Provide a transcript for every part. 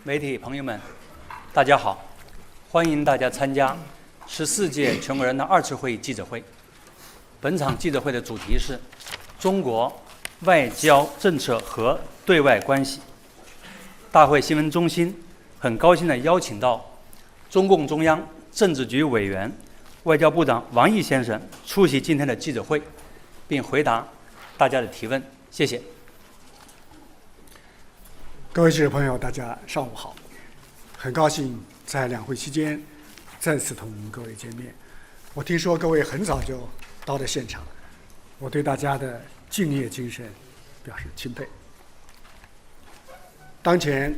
媒体朋友们，大家好！欢迎大家参加14届全国人大2次会议记者会。本场记者会的主题是中国外交政策和对外关系。大会新闻中心很高兴地邀请到中共中央政治局委员、外交部长王毅先生出席今天的记者会，并回答大家的提问。谢谢。各位记者朋友，大家上午好！很高兴在两会期间再次同各位见面。我听说各位很早就到了现场，我对大家的敬业精神表示钦佩。当前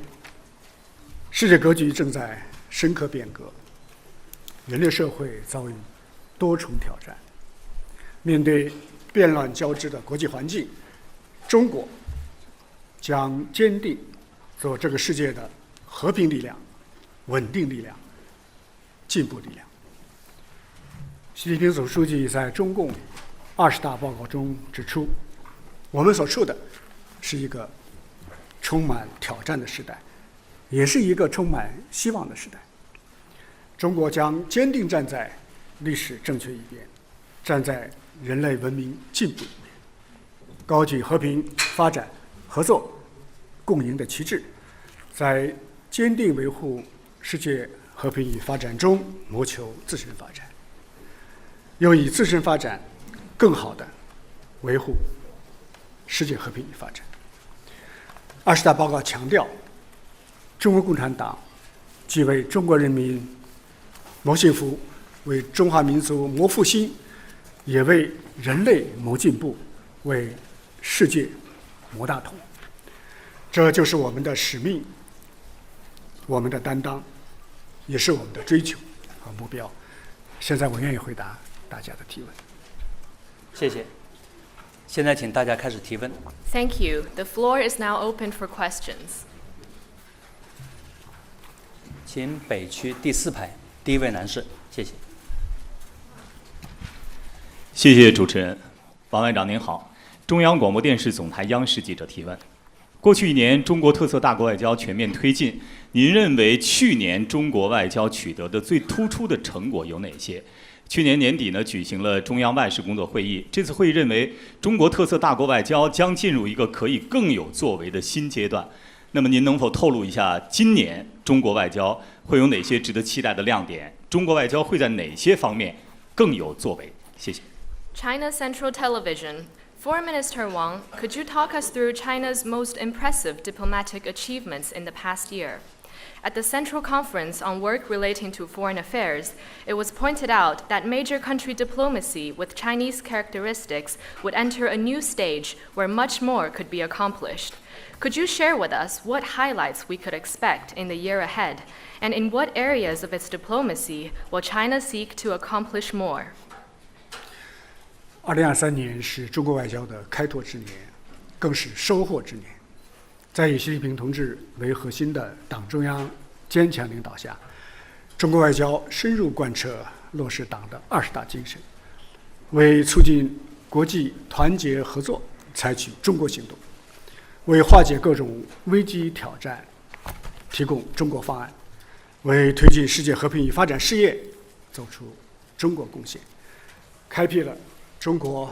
世界格局正在深刻变革，人类社会遭遇多重挑战。面对变乱交织的国际环境，中国将坚定做这个世界的和平力量、稳定力量、进步力量。习近平总书记在中共20大报告中指出，我们所处的是一个充满挑战的时代，也是一个充满希望的时代。中国将坚定站在历史正确一边，站在人类文明进步一边，高举和平、发展、合作、共赢的旗帜，在坚定维护世界和平与发展中谋求自身发展，又以自身发展更好地维护世界和平与发展。20大报告强调，中国共产党既为中国人民谋幸福，为中华民族谋复兴，也为人类谋进步，为世界谋大同。这就是我们的使命，我们的担当，也是我们的追求和目标。现在我愿意回答大家的提问。谢谢。现在请大家开始提问。Thank you. The floor is now open for questions. 请北区第4排第一位男士，谢谢。谢谢主持人。王外长您好，中央广播电视总台央视记者提问。过去1年，中国特色大国外交全面推进。您认为去年中国外交取得的最突出的成果有哪些？去年年底呢，举行了中央外事工作会议。这次会议认为，中国特色大国外交将进入一个可以更有作为的新阶段。那么您能否透露一下，今年中国外交会有哪些值得期待的亮点？中国外交会在哪些方面更有作为？谢谢。China Central Television.Foreign Minister Wang, could you talk us through China's most impressive diplomatic achievements in the past year? At the Central Conference on Work Relating to Foreign Affairs, it was pointed out that major country diplomacy with Chinese characteristics would enter a new stage where much more could be accomplished. Could you share with us what highlights we could expect in the year ahead, and in what areas of its diplomacy will China seek to accomplish more? 2023年是中国外交的开拓之年，更是收获之年。在以习近平同志为核心的党中央坚强领导下，中国外交深入贯彻落实党的20大精神，为促进国际团结合作采取中国行动，为化解各种危机挑战提供中国方案，为推进世界和平与发展事业做出中国贡献，开辟了中国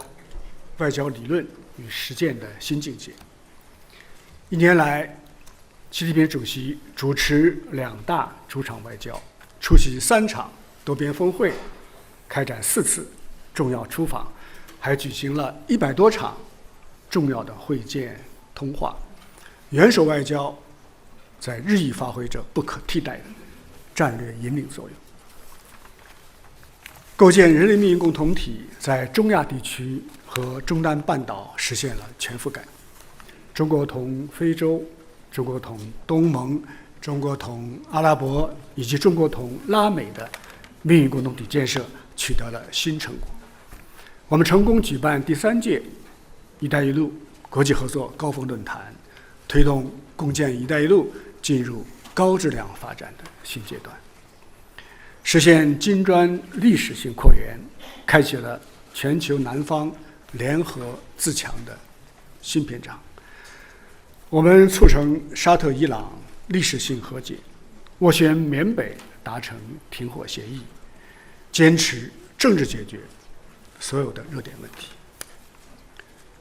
外交理论与实践的新境界。1年来，习近平主席主持2大主场外交，出席3场多边峰会，开展4次重要出访，还举行了100多场重要的会见通话。元首外交在日益发挥着不可替代的战略引领作用，构建人类命运共同体，在中亚地区和中南半岛实现了全覆盖。中国同非洲、中国同东盟、中国同阿拉伯以及中国同拉美的命运共同体建设取得了新成果。我们成功举办第3届“一带一路”国际合作高峰论坛，推动共建“一带一路”进入高质量发展的新阶段，实现金砖历史性扩员，开启了全球南方联合自强的新篇章。我们促成沙特、伊朗历史性和解，斡旋缅北达成停火协议，坚持政治解决所有的热点问题。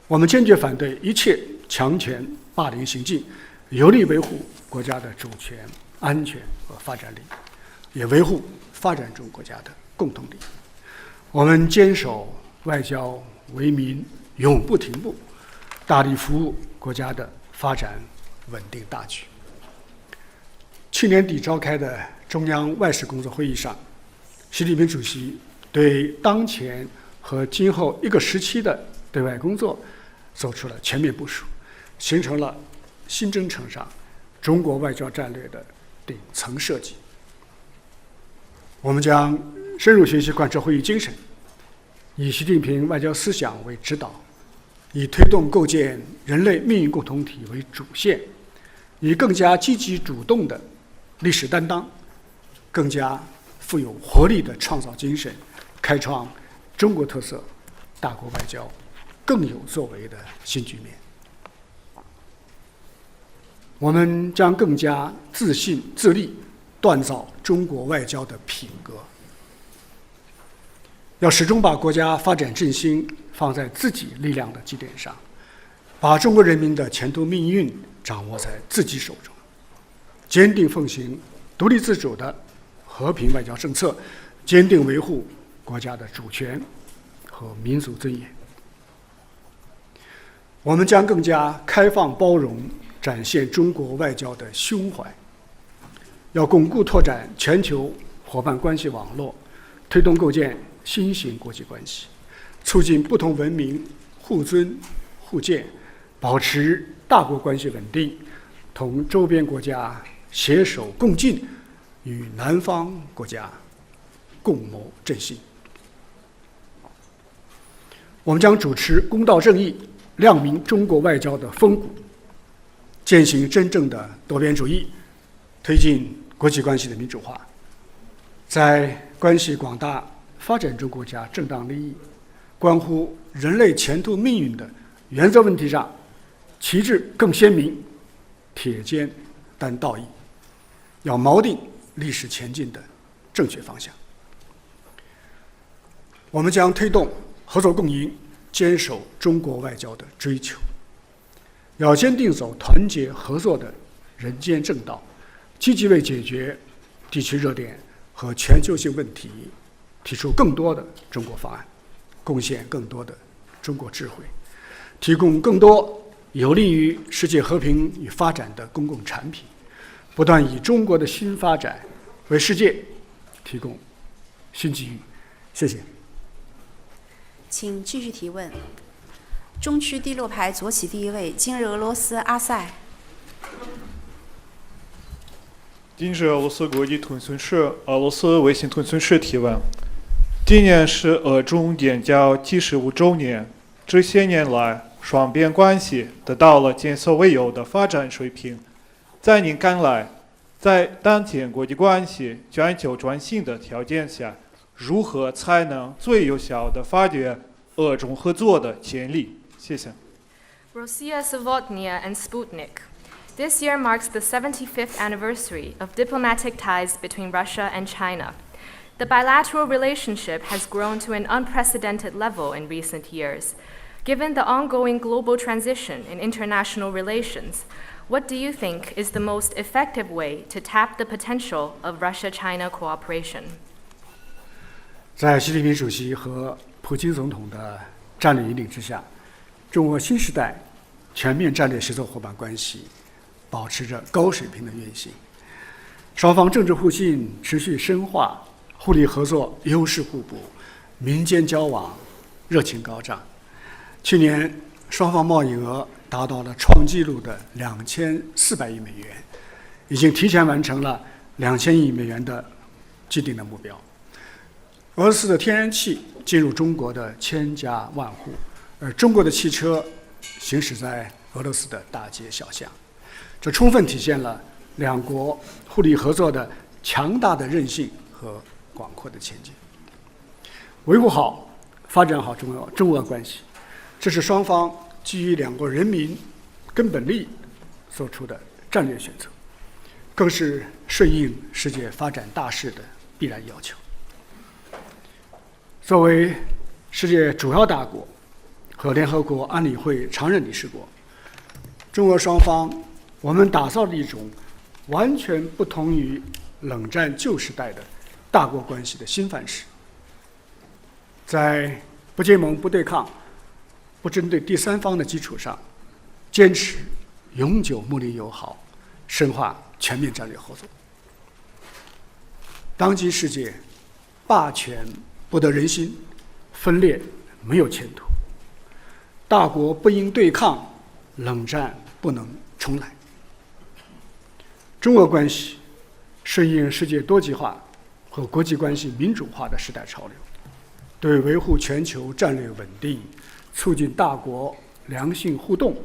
我们坚决反对一切强权霸凌行径，有力维护国家的主权、安全和发展利益，也维护发展中国家的共同利益。我们坚守外交为民，永不停步，大力服务国家的发展稳定大局。去年底召开的中央外事工作会议上，习近平主席对当前和今后一个时期的对外工作做出了全面部署，形成了新征程上中国外交战略的顶层设计。我们将深入学习贯彻会议精神，以习近平外交思想为指导，以推动构建人类命运共同体为主线，以更加积极主动的历史担当，更加富有活力的创造精神，开创中国特色大国外交更有作为的新局面。我们将更加自信自立，锻造中国外交的品格。要始终把国家发展振兴放在自己力量的基点上，把中国人民的前途命运掌握在自己手中，坚定奉行独立自主的和平外交政策，坚定维护国家的主权和民族尊严。我们将更加开放包容，展现中国外交的胸怀。要巩固拓展全球伙伴关系网络，推动构建新型国际关系，促进不同文明互尊互鉴，保持大国关系稳定，同周边国家携手共进，与南方国家共谋振兴。我们将主持公道正义，亮明中国外交的风骨，践行真正的多边主义，推进国际关系的民主化，在关系广大发展中国家正当利益、关乎人类前途命运的原则问题上，旗帜更鲜明，铁肩担道义，要锚定历史前进的正确方向。我们将推动合作共赢，坚守中国外交的追求，要坚定走团结合作的人间正道，积极为解决地区热点和全球性问题提出更多的中国方案，贡献更多的中国智慧，提供更多有利于世界和平与发展的公共产品，不断以中国的新发展为世界提供新机遇。谢谢。请继续提问。中区第六排左起第一位，今日俄罗斯阿塞。今日俄罗斯国际通讯社俄罗斯卫星通讯社提问：今年是俄中建交75周年，这些年来，双边关系得到了前所未有的发展水平。在您看来，在当前国际关系全球转型的条件下，如何才能最有效地发掘俄中合作的潜力？谢谢。Rossiya Savotnia and Sputnik. This year marks the 75th anniversary of diplomatic ties between Russia and China. The bilateral relationship has grown to an unprecedented level in recent years. Given the ongoing global transition in international relations, what do you think is the most effective way to tap the potential of Russia-China cooperation? 在习近平主席和普京总统的战略引领之下，中俄新时代全面战略协作伙伴关系保持着高水平的运行，双方政治互信持续深化，互利合作优势互补，民间交往热情高涨。去年双方贸易额达到了创纪录的2400亿美元，已经提前完成了2000亿美元的既定的目标。俄罗斯的天然气进入中国的千家万户，而中国的汽车行驶在俄罗斯的大街小巷，这充分体现了两国互利合作的强大的韧性和广阔的前景。维护好、发展好中俄关系，这是双方基于两国人民根本利益做出的战略选择，更是顺应世界发展大势的必然要求。作为世界主要大国和联合国安理会常任理事国，中俄双方我们打造了一种完全不同于冷战旧时代的大国关系的新范式，在不结盟、不对抗、不针对第三方的基础上，坚持永久睦邻友好，深化全面战略合作。当今世界，霸权不得人心，分裂没有前途，大国不应对抗，冷战不能重来。中俄关系顺应世界多极化和国际关系民主化的时代潮流，对维护全球战略稳定、促进大国良性互动、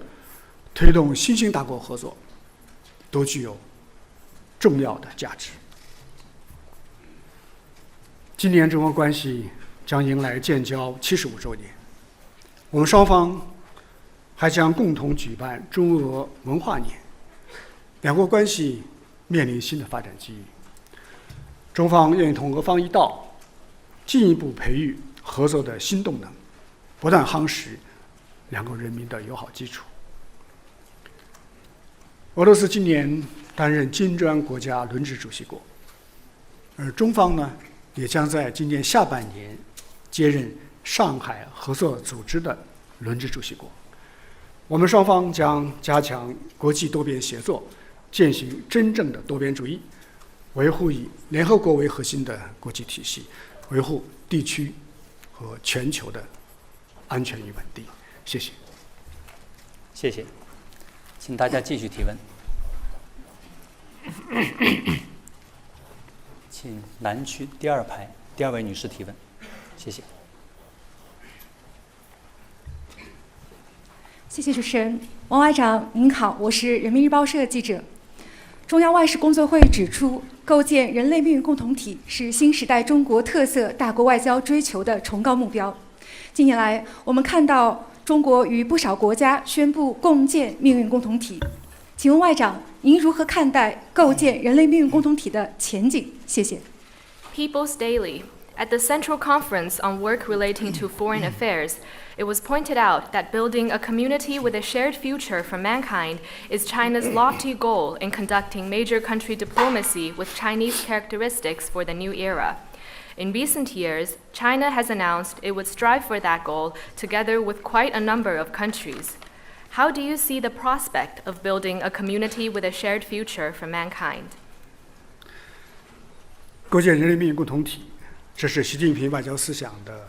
推动新兴大国合作，都具有重要的价值。今年中俄关系将迎来建交75周年，我们双方还将共同举办中俄文化年，两国关系面临新的发展机遇。中方愿意同俄方一道，进一步培育合作的新动能，不断夯实两国人民的友好基础。俄罗斯今年担任金砖国家轮值主席国，而中方呢，也将在今年下半年接任上海合作组织的轮值主席国。我们双方将加强国际多边协作，践行真正的多边主义，维护以联合国为核心的国际体系，维护地区和全球的安全与稳定。谢谢。谢谢，请大家继续提问。请南区第二排第2位女士提问，谢谢。谢谢主持人。王外长您好，我是人民日报社记者。中央外事工作会指出，构建人类命运共同体是新时代中国特色大国外交追求的崇高目标。近年来，我们看到中国与不少国家宣布共建命运共同体。请问外长，您如何看待构建人类命运共同体的前景？谢谢。People's Daily. At the Central Conference on Work Relating to Foreign Affairs, it was pointed out that building a community with a shared future for mankind is China's lofty goal in conducting major country diplomacy with Chinese characteristics for the new era. In recent years, China has announced it would strive for that goal together with quite a number of countries. How do you see the prospect of building a community with a shared future for mankind? 构建人类命运共同体，这是习近平外交思想的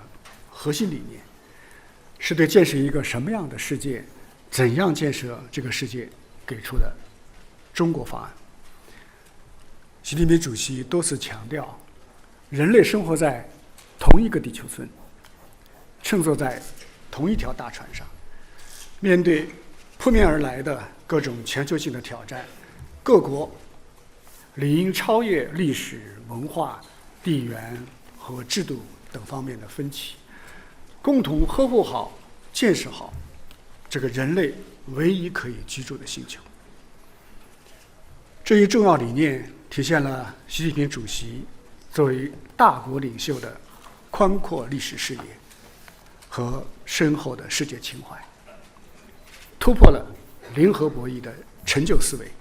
核心理念，是对建设一个什么样的世界、怎样建设这个世界给出的中国方案。习近平主席多次强调，人类生活在同一个地球村，乘坐在同一条大船上，面对扑面而来的各种全球性的挑战，各国理应超越历史、文化、地缘和制度等方面的分歧，共同呵护好、建设好这个人类唯一可以居住的星球。这一重要理念体现了习近平主席作为大国领袖的宽阔历史视野和深厚的世界情怀，突破了零和博弈的陈旧思维，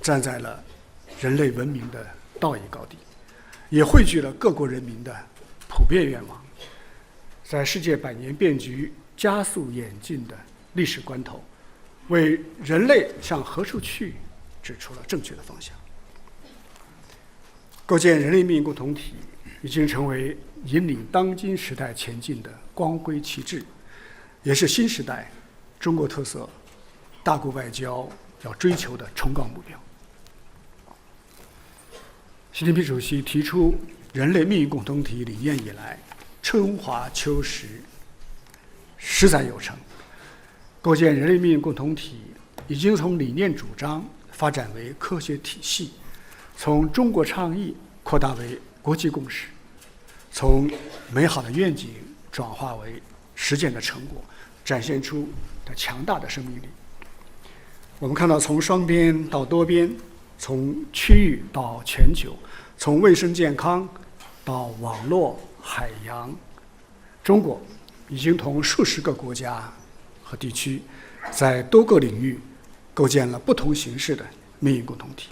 站在了人类文明的道义高地，也汇聚了各国人民的普遍愿望，在世界百年变局加速演进的历史关头，为人类向何处去指出了正确的方向。构建人类命运共同体已经成为引领当今时代前进的光辉旗帜，也是新时代中国特色大国外交要追求的崇高目标。习近平主席提出人类命运共同体理念以来，春华秋实，实在有成。构建人类命运共同体已经从理念主张发展为科学体系，从中国倡议扩大为国际共识，从美好的愿景转化为实践的成果，展现出的强大的生命力。我们看到，从双边到多边，从区域到全球，从卫生健康到网络、海洋，中国已经同数十个国家和地区在多个领域构建了不同形式的命运共同体。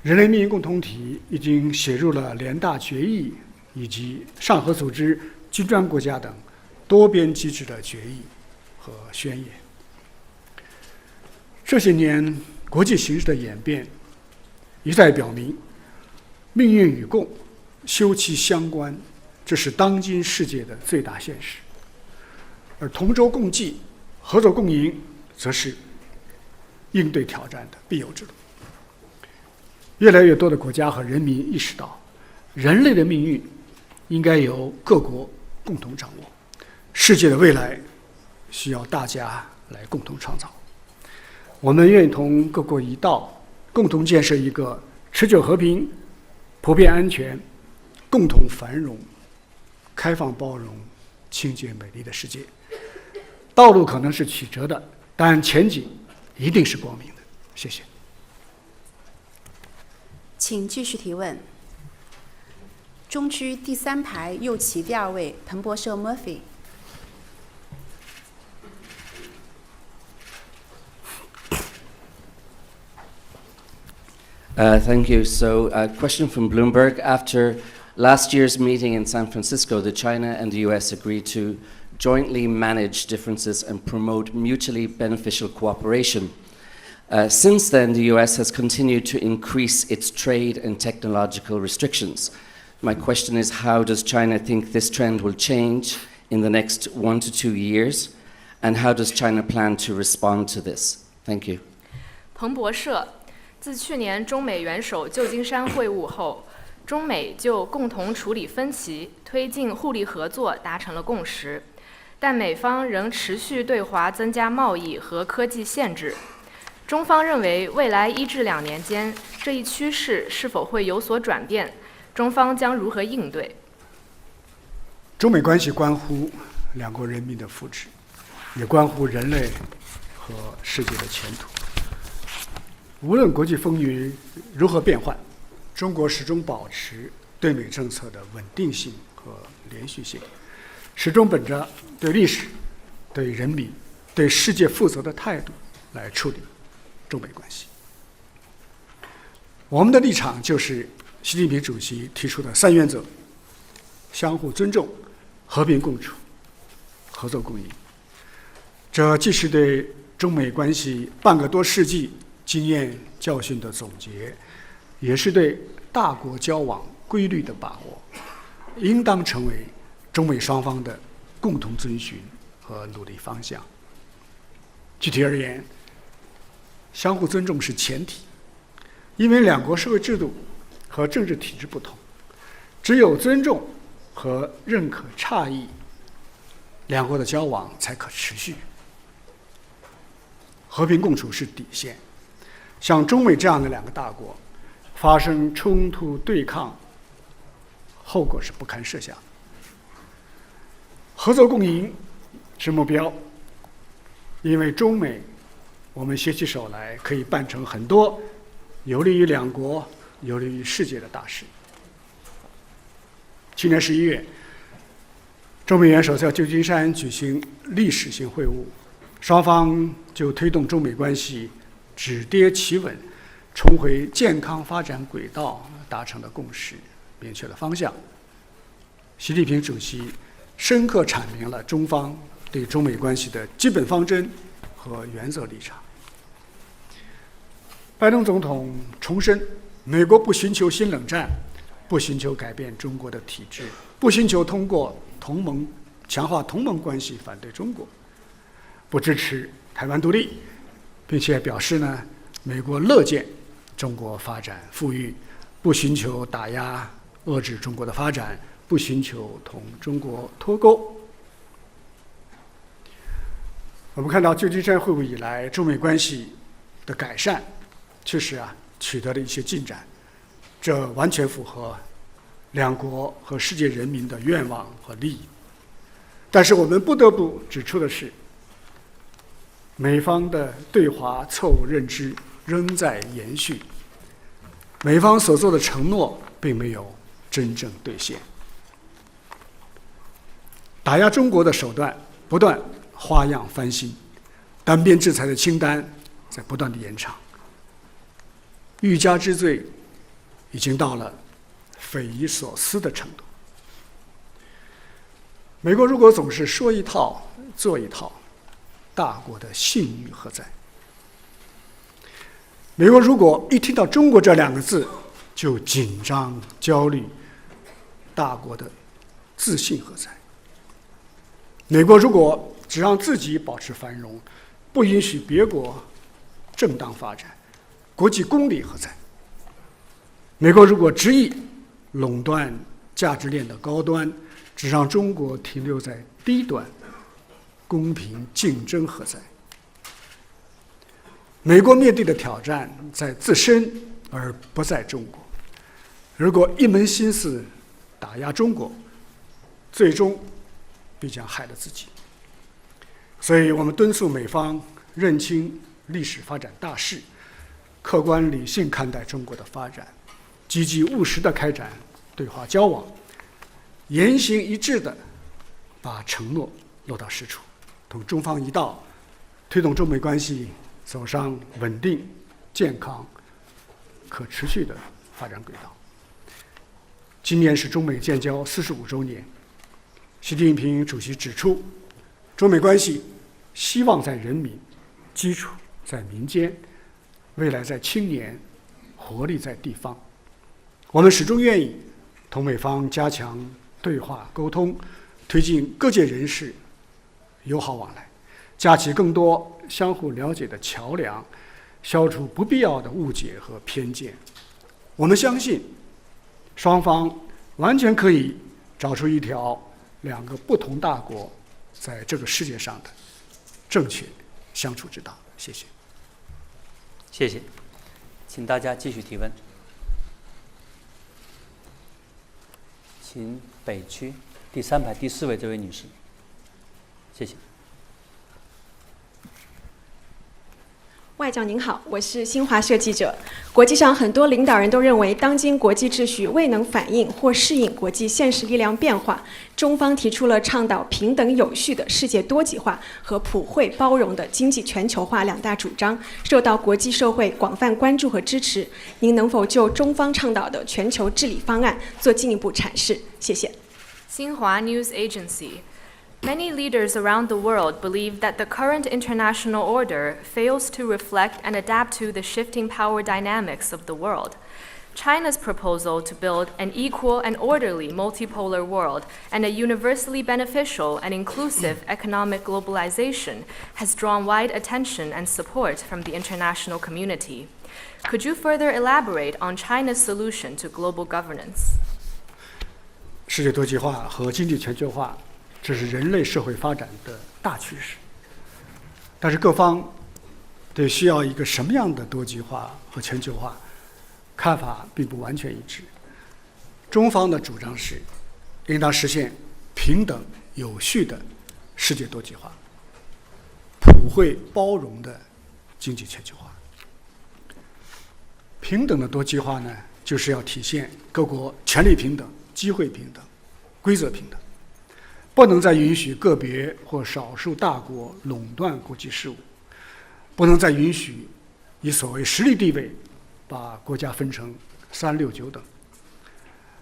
人类命运共同体已经写入了联大决议以及上合组织金砖国家等多边机制的决议和宣言。这些年国际形势的演变一再表明，命运与共、休戚相关，这是当今世界的最大现实。而同舟共济、合作共赢，则是应对挑战的必由之路。越来越多的国家和人民意识到，人类的命运应该由各国共同掌握，世界的未来需要大家来共同创造。我们愿意同各国一道，共同建设一个持久和平、普遍安全、共同繁荣、开放包容、清洁美丽的世界。道路可能是曲折的，但前景一定是光明的。谢谢。请继续提问。中区第3排右旗第2位，彭博社 Murphy。Thank you. So, a question from Bloomberg. After last year's meeting in San Francisco, China and the US agreed to jointly manage differences and promote mutually beneficial cooperation. Since then, the US has continued to increase its trade and technological restrictions. My question is, how does China think this trend will change in the next 1 to 2 years? And how does China plan to respond to this? Thank you. 彭博社，自去年中美元首旧金山会晤后，中美就共同处理分歧、推进互利合作达成了共识，但美方仍持续对华增加贸易和科技限制。中方认为，未来1至2年间，这一趋势是否会有所转变？中方将如何应对？中美关系关乎两国人民的福祉，也关乎人类和世界的前途。无论国际风云如何变幻，中国始终保持对美政策的稳定性和连续性，始终本着对历史、对人民、对世界负责的态度来处理中美关系。我们的立场就是习近平主席提出的3原则：相互尊重、和平共处、合作共赢。这既是对中美关系半个多世纪经验教训的总结，也是对大国交往规律的把握，应当成为中美双方的共同遵循和努力方向。具体而言，相互尊重是前提，因为两国社会制度和政治体制不同，只有尊重和认可差异，两国的交往才可持续。和平共处是底线，像中美这样的2个大国发生冲突对抗，后果是不堪设想。合作共赢是目标，因为中美我们携起手来，可以办成很多有利于两国、有利于世界的大事。去年11月，中美元首在旧金山举行历史性会晤，双方就推动中美关系止跌企稳、重回健康发展轨道达成了共识，明确了方向。习近平主席深刻阐明了中方对中美关系的基本方针和原则立场。拜登总统重申，美国不寻求新冷战，不寻求改变中国的体制，不寻求通过强化同盟关系反对中国，不支持台湾独立，并且表示呢，美国乐见中国发展富裕，不寻求打压遏制中国的发展，不寻求同中国脱钩。我们看到旧金山会晤以来，中美关系的改善确实取得了一些进展，这完全符合两国和世界人民的愿望和利益。但是我们不得不指出的是，美方的对华错误认知仍在延续，美方所做的承诺并没有真正兑现。打压中国的手段不断花样翻新，单边制裁的清单在不断的延长，欲加之罪已经到了匪夷所思的程度。美国如果总是说一套做一套，大国的信誉何在？美国如果一听到中国这两个字就紧张焦虑，大国的自信何在？美国如果只让自己保持繁荣，不允许别国正当发展，国际公理何在？美国如果执意垄断价值链的高端，只让中国停留在低端，公平竞争何在？美国面对的挑战在自身，而不在中国。如果一门心思打压中国，最终必将害了自己。所以我们敦促美方认清历史发展大势，客观理性看待中国的发展，积极务实地开展对华交往，言行一致地把承诺落到实处，同中方一道，推动中美关系走上稳定、健康、可持续的发展轨道。今年是中美建交45周年，习近平主席指出，中美关系希望在人民，基础在民间，未来在青年，活力在地方。我们始终愿意同美方加强对话沟通，推进各界人士友好往来，架起更多相互了解的桥梁，消除不必要的误解和偏见。我们相信，双方完全可以找出一条两个不同大国在这个世界上的正确相处之道。谢谢。谢谢，请大家继续提问。请北区第3排第4位这位女士，谢谢。外长您好，我是新华社记者。国际上很多领导人都认为，当今国际秩序未能反映或适应国际现实力量变化。中方提出了倡导平等有序的世界多极化和普惠包容的经济全球化两大主张，受到国际社会广泛关注和支持。您能否就中方倡导的全球治理方案做进一步阐释？谢谢。Xinhua News Agency.Many leaders around the world believe that the current international order fails to reflect and adapt to the shifting power dynamics of the world. China's proposal to build an equal and orderly multipolar world and a universally beneficial and inclusive economic globalization has drawn wide attention and support from the international community. Could you further elaborate on China's solution to global governance? 世界多极化和经济全球化，这是人类社会发展的大趋势。但是各方对需要一个什么样的多极化和全球化，看法并不完全一致。中方的主张是，应当实现平等有序的世界多极化，普惠包容的经济全球化。平等的多极化呢，就是要体现各国权利平等、机会平等、规则平等，不能再允许个别或少数大国垄断国际事务，不能再允许以所谓实力地位把国家分成3、6、9等，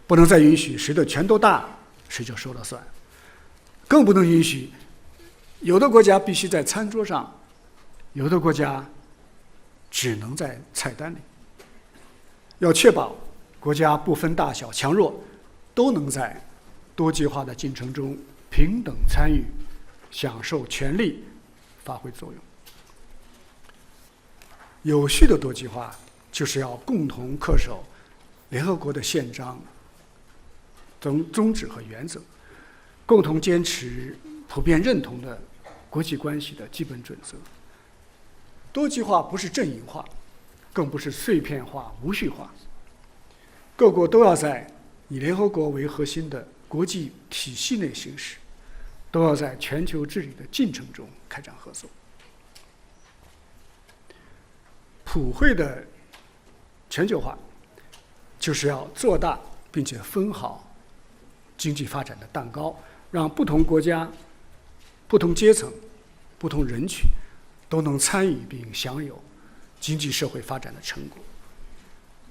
不能再允许谁的拳头大谁就说了算，更不能允许有的国家必须在餐桌上，有的国家只能在菜单里。要确保国家不分大小强弱，都能在多极化的进程中平等参与，享受权利，发挥作用。有序的多极化就是要共同恪守联合国的宪章、宗旨和原则，共同坚持普遍认同的国际关系的基本准则。多极化不是阵营化，更不是碎片化、无序化。各国都要在以联合国为核心的国际体系内行使，都要在全球治理的进程中开展合作。普惠的全球化，就是要做大并且分好经济发展的蛋糕，让不同国家、不同阶层、不同人群都能参与并享有经济社会发展的成果，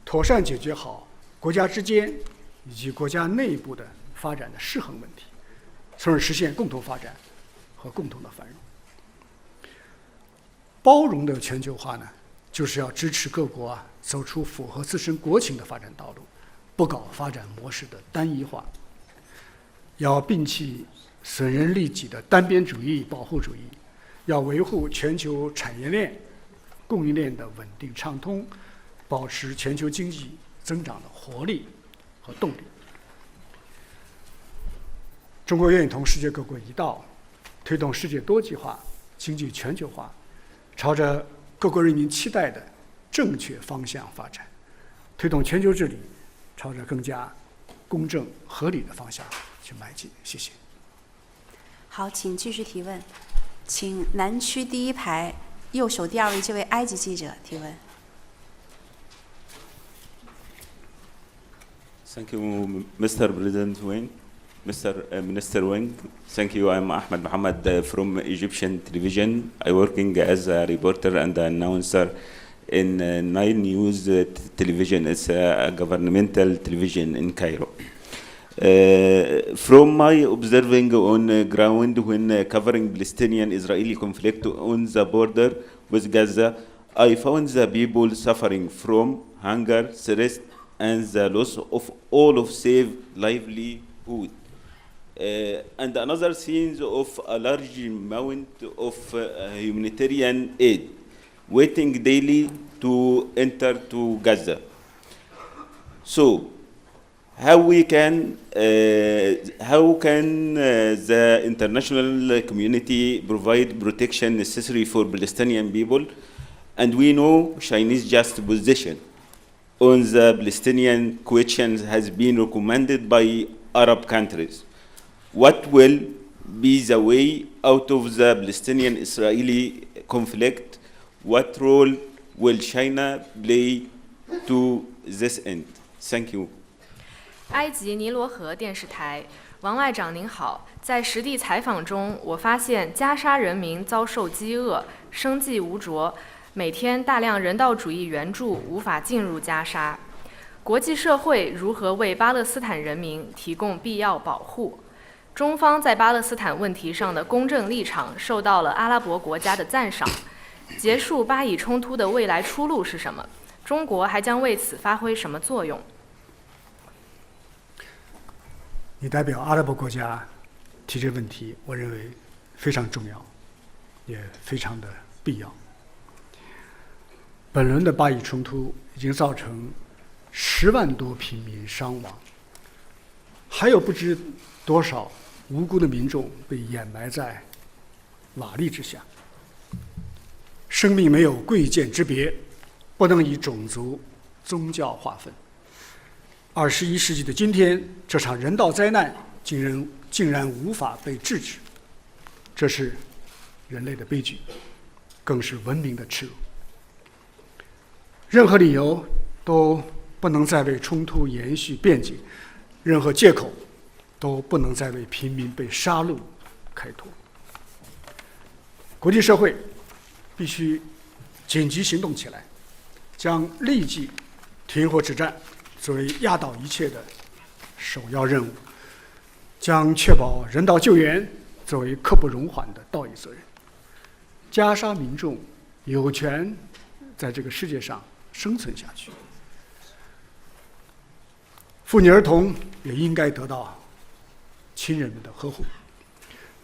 妥善解决好国家之间以及国家内部的发展的失衡问题，从而实现共同发展和共同的繁荣。包容的全球化呢，就是要支持各国走出符合自身国情的发展道路，不搞发展模式的单一化，要摒弃损人利己的单边主义、保护主义，要维护全球产业链、供应链的稳定畅通，保持全球经济增长的活力和动力。中国愿意同世界各国一道，推动世界多极化、经济全球化，朝着各国人民期待的正确方向发展，推动全球治理朝着更加公正合理的方向去迈进。谢谢。好，请继续提问。请南区第一排右手第2位这位埃及记者提问。Thank you, Mr. President Wang. Mr. Minister Wang, thank you. I'm Ahmed Mohammed from Egyptian television. I working as a reporter and announcer in Nile News television. It's a governmental television in Cairo. From my observing on ground when covering Palestinian-Israeli conflict on the border with Gaza, I found the people suffering from hunger, stress, and the loss of all of safe livelihood. And another scenes of a large amount of humanitarian aid waiting daily to enter to Gaza. So, how can the international community provide protection necessary for Palestinian people? And we know Chinese just position on the Palestinian question has been recommended by Arab countries. What will be the way out of the Palestinian-Israeli conflict? What role will China play to this end? Thank you. 埃及尼罗河电视台，王外长您好，在实地采访中，我发现加沙人民遭受饥饿，生计无着，每天大量人道主义援助无法进入加沙。国际社会如何为巴勒斯坦人民提供必要保护？中方在巴勒斯坦问题上的公正立场受到了阿拉伯国家的赞赏。结束巴以冲突的未来出路是什么？中国还将为此发挥什么作用？你代表阿拉伯国家提这个问题，我认为非常重要，也非常的必要。本轮的巴以冲突已经造成10万多平民伤亡，还有不知多少无辜的民众被掩埋在瓦砾之下。生命没有贵贱之别，不能以种族、宗教划分。21世纪的今天，这场人道灾难竟然无法被制止，这是人类的悲剧，更是文明的耻辱。任何理由都不能再为冲突延续辩解，任何借口都不能再为平民被杀戮开脱。国际社会必须紧急行动起来，将立即停火止战作为压倒一切的首要任务，将确保人道救援作为刻不容缓的道义责任。加沙民众有权在这个世界上生存下去，妇女儿童也应该得到亲人们的呵护，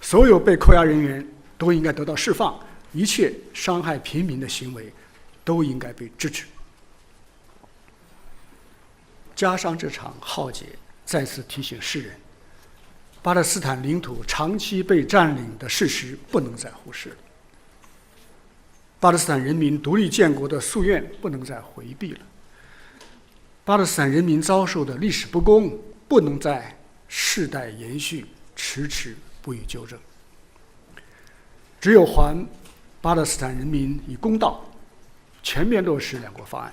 所有被扣押人员都应该得到释放，一切伤害平民的行为都应该被制止。加上这场浩劫再次提醒世人，巴勒斯坦领土长期被占领的事实不能再忽视了，巴勒斯坦人民独立建国的夙愿不能再回避了，巴勒斯坦人民遭受的历史不公不能再世代延续，迟迟不予纠正。只有还巴勒斯坦人民以公道，全面落实两国方案，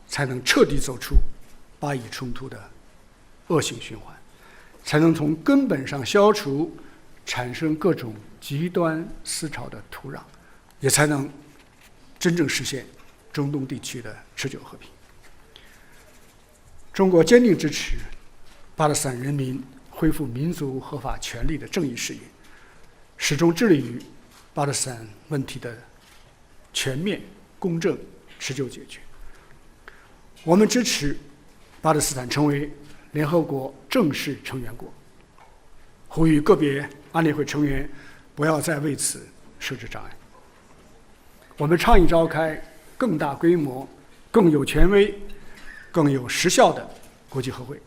才能彻底走出巴以冲突的恶性循环，才能从根本上消除产生各种极端思潮的土壤，也才能真正实现中东地区的持久和平。中国坚定支持巴勒斯坦人民恢复民族合法权利的正义事业，始终致力于巴勒斯坦问题的全面、公正、持久解决。我们支持巴勒斯坦成为联合国正式成员国，呼吁个别安理会成员不要再为此设置障碍。我们倡议召开更大规模、更有权威、更有时效的国际和会，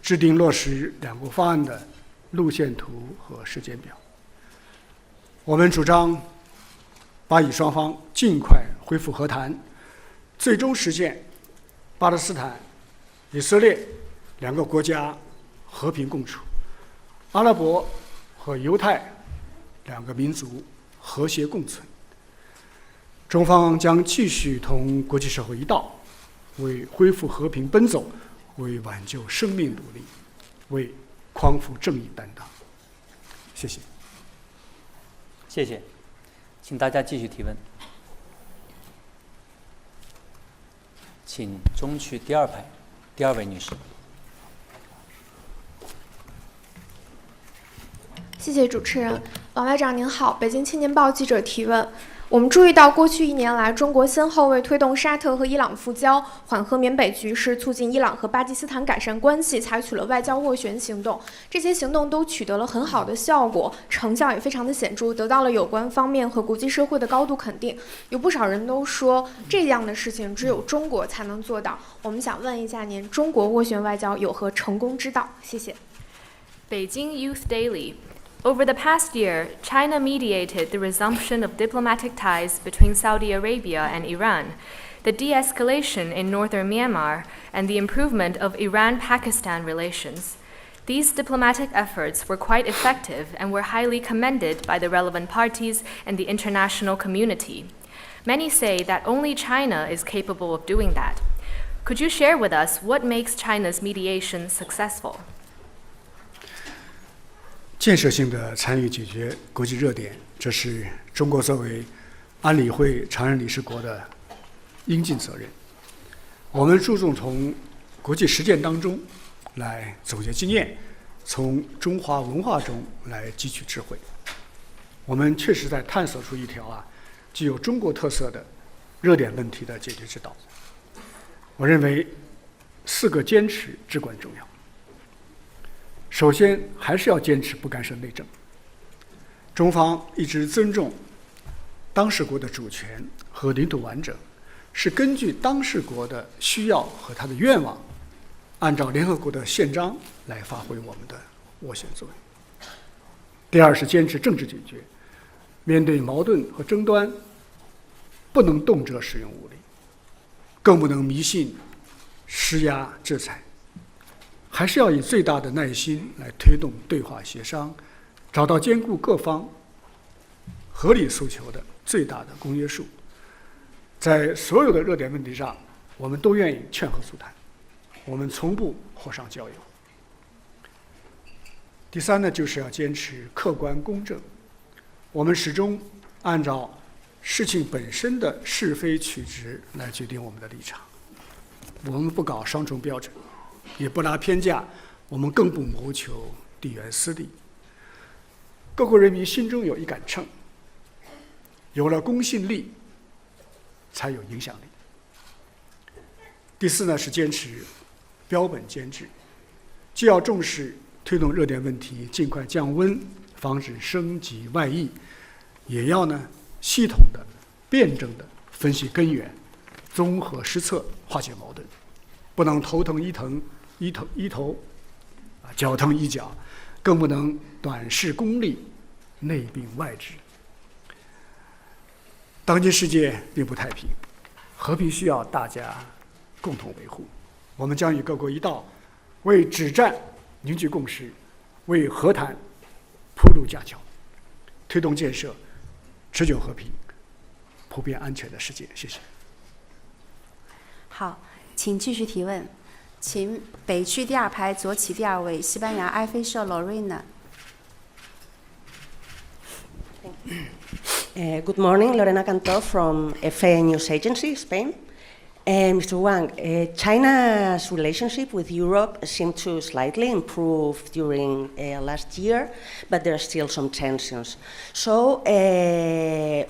制定落实两国方案的路线图和时间表。我们主张巴以双方尽快恢复和谈，最终实现巴勒斯坦、以色列两个国家和平共处，阿拉伯和犹太两个民族和谐共存。中方将继续同国际社会一道，为恢复和平奔走，为挽救生命努力，为匡扶正义担当。谢谢。谢谢，请大家继续提问。请中区第二排第二位女士。谢谢主持人。王外长您好，北京青年报记者提问。我们注意到，过去1年来，中国先后为推动沙特和伊朗复交、缓和缅北局势、促进伊朗和巴基斯坦改善关系，采取了外交斡旋行动。这些行动都取得了很好的效果，成效也非常的显著，得到了有关方面和国际社会的高度肯定。有不少人都说，这样的事情只有中国才能做到。我们想问一下您，中国斡旋外交有何成功之道？谢谢。Beijing Youth Daily.Over the past year, China mediated the resumption of diplomatic ties between Saudi Arabia and Iran, the de-escalation in northern Myanmar, and the improvement of Iran-Pakistan relations. These diplomatic efforts were quite effective and were highly commended by the relevant parties and the international community. Many say that only China is capable of doing that. Could you share with us what makes China's mediation successful?建设性的参与解决国际热点，这是中国作为安理会常任理事国的应尽责任。我们注重从国际实践当中来总结经验，从中华文化中来汲取智慧。我们确实在探索出一条具有中国特色的热点问题的解决之道。我认为4个坚持至关重要。首先，还是要坚持不干涉内政。中方一直尊重当事国的主权和领土完整，是根据当事国的需要和他的愿望，按照联合国的宪章来发挥我们的斡旋作用。第二是坚持政治解决，面对矛盾和争端，不能动辄使用武力，更不能迷信施压制裁。还是要以最大的耐心来推动对话协商，找到兼顾各方合理诉求的最大的公约数。在所有的热点问题上，我们都愿意劝和促谈，我们从不火上浇油。第三呢，就是要坚持客观公正，我们始终按照事情本身的是非曲直来决定我们的立场，我们不搞双重标准，也不拿偏架，我们更不谋求地缘私利。各国人民心中有一杆秤，有了公信力，才有影响力。第四呢，是坚持标本兼治，既要重视推动热点问题尽快降温，防止升级外溢，也要系统的、辩证的分析根源，综合施策，化解矛盾，不能头疼一头，脚疼一脚，更不能短视功利，内病外治。当今世界并不太平，和平需要大家共同维护。我们将与各国一道，为止战凝聚共识，为和谈铺路架桥，推动建设持久和平、普遍安全的世界。谢谢。好，请继续提问。请北区第2排左起第2位，西班牙埃菲社 Lorena。Good morning, Lorena Cantor from FA News Agency, Spain. Mr. Wang, China's relationship with Europe seemed to slightly improve during last year, but there are still some tensions. So,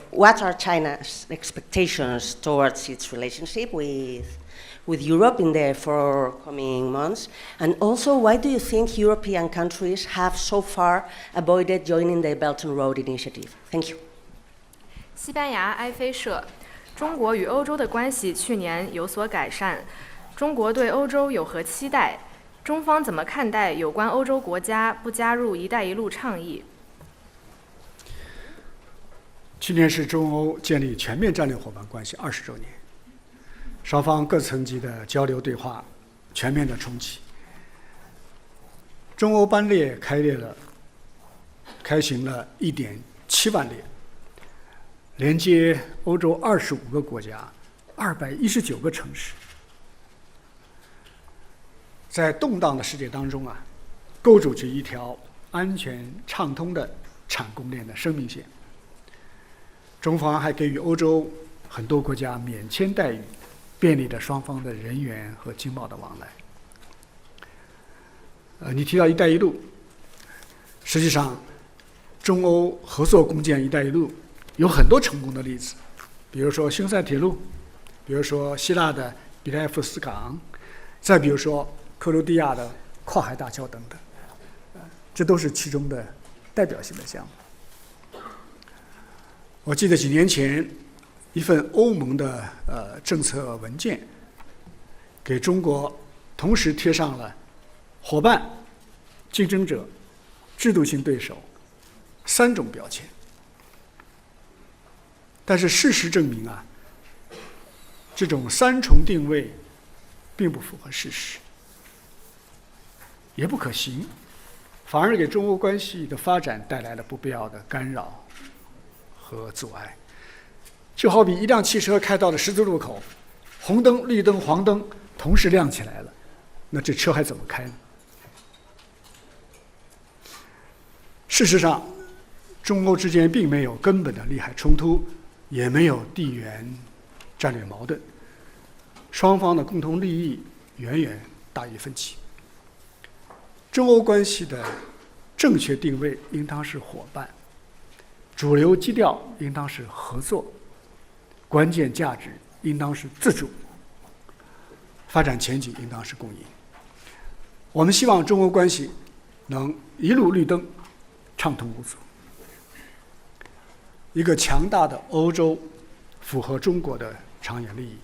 what are China's expectations towards its relationship with Europe in the forthcoming months? And also, why do you think European countries have so far avoided joining the Belt and Road Initiative? Thank you. 西班牙埃菲社，中国与欧洲的关系去年有所改善，中国对欧洲有何期待？中方怎么看待有关欧洲国家不加入“一带一路”倡议？去年是中欧建立全面战略伙伴关系20周年，双方各层级的交流对话全面的重启。中欧班列开行了1.7万列，连接欧洲25个国家、219个城市。在动荡的世界当中构筑起一条安全畅通的产供链的生命线。中方还给予欧洲很多国家免签待遇，便利了双方的人员和经贸的往来。你提到“一带一路”，实际上，中欧合作共建“一带一路”有很多成功的例子，比如说匈塞铁路，比如说希腊的比莱夫斯港，再比如说克罗地亚的跨海大桥等等，这都是其中的代表性的项目。我记得几年前，一份欧盟的政策文件，给中国同时贴上了伙伴、竞争者、制度性对手3种标签。但是事实证明这种3重定位并不符合事实，也不可行，反而给中欧关系的发展带来了不必要的干扰和阻碍。就好比一辆汽车开到了十字路口，红灯、绿灯、黄灯同时亮起来了，那这车还怎么开呢？事实上，中欧之间并没有根本的利害冲突，也没有地缘战略矛盾，双方的共同利益远远大于分歧。中欧关系的正确定位应当是伙伴，主流基调应当是合作，关键价值应当是自主，发展前景应当是共赢。我们希望中欧关系能一路绿灯，畅通无阻。一个强大的欧洲符合中国的长远利益，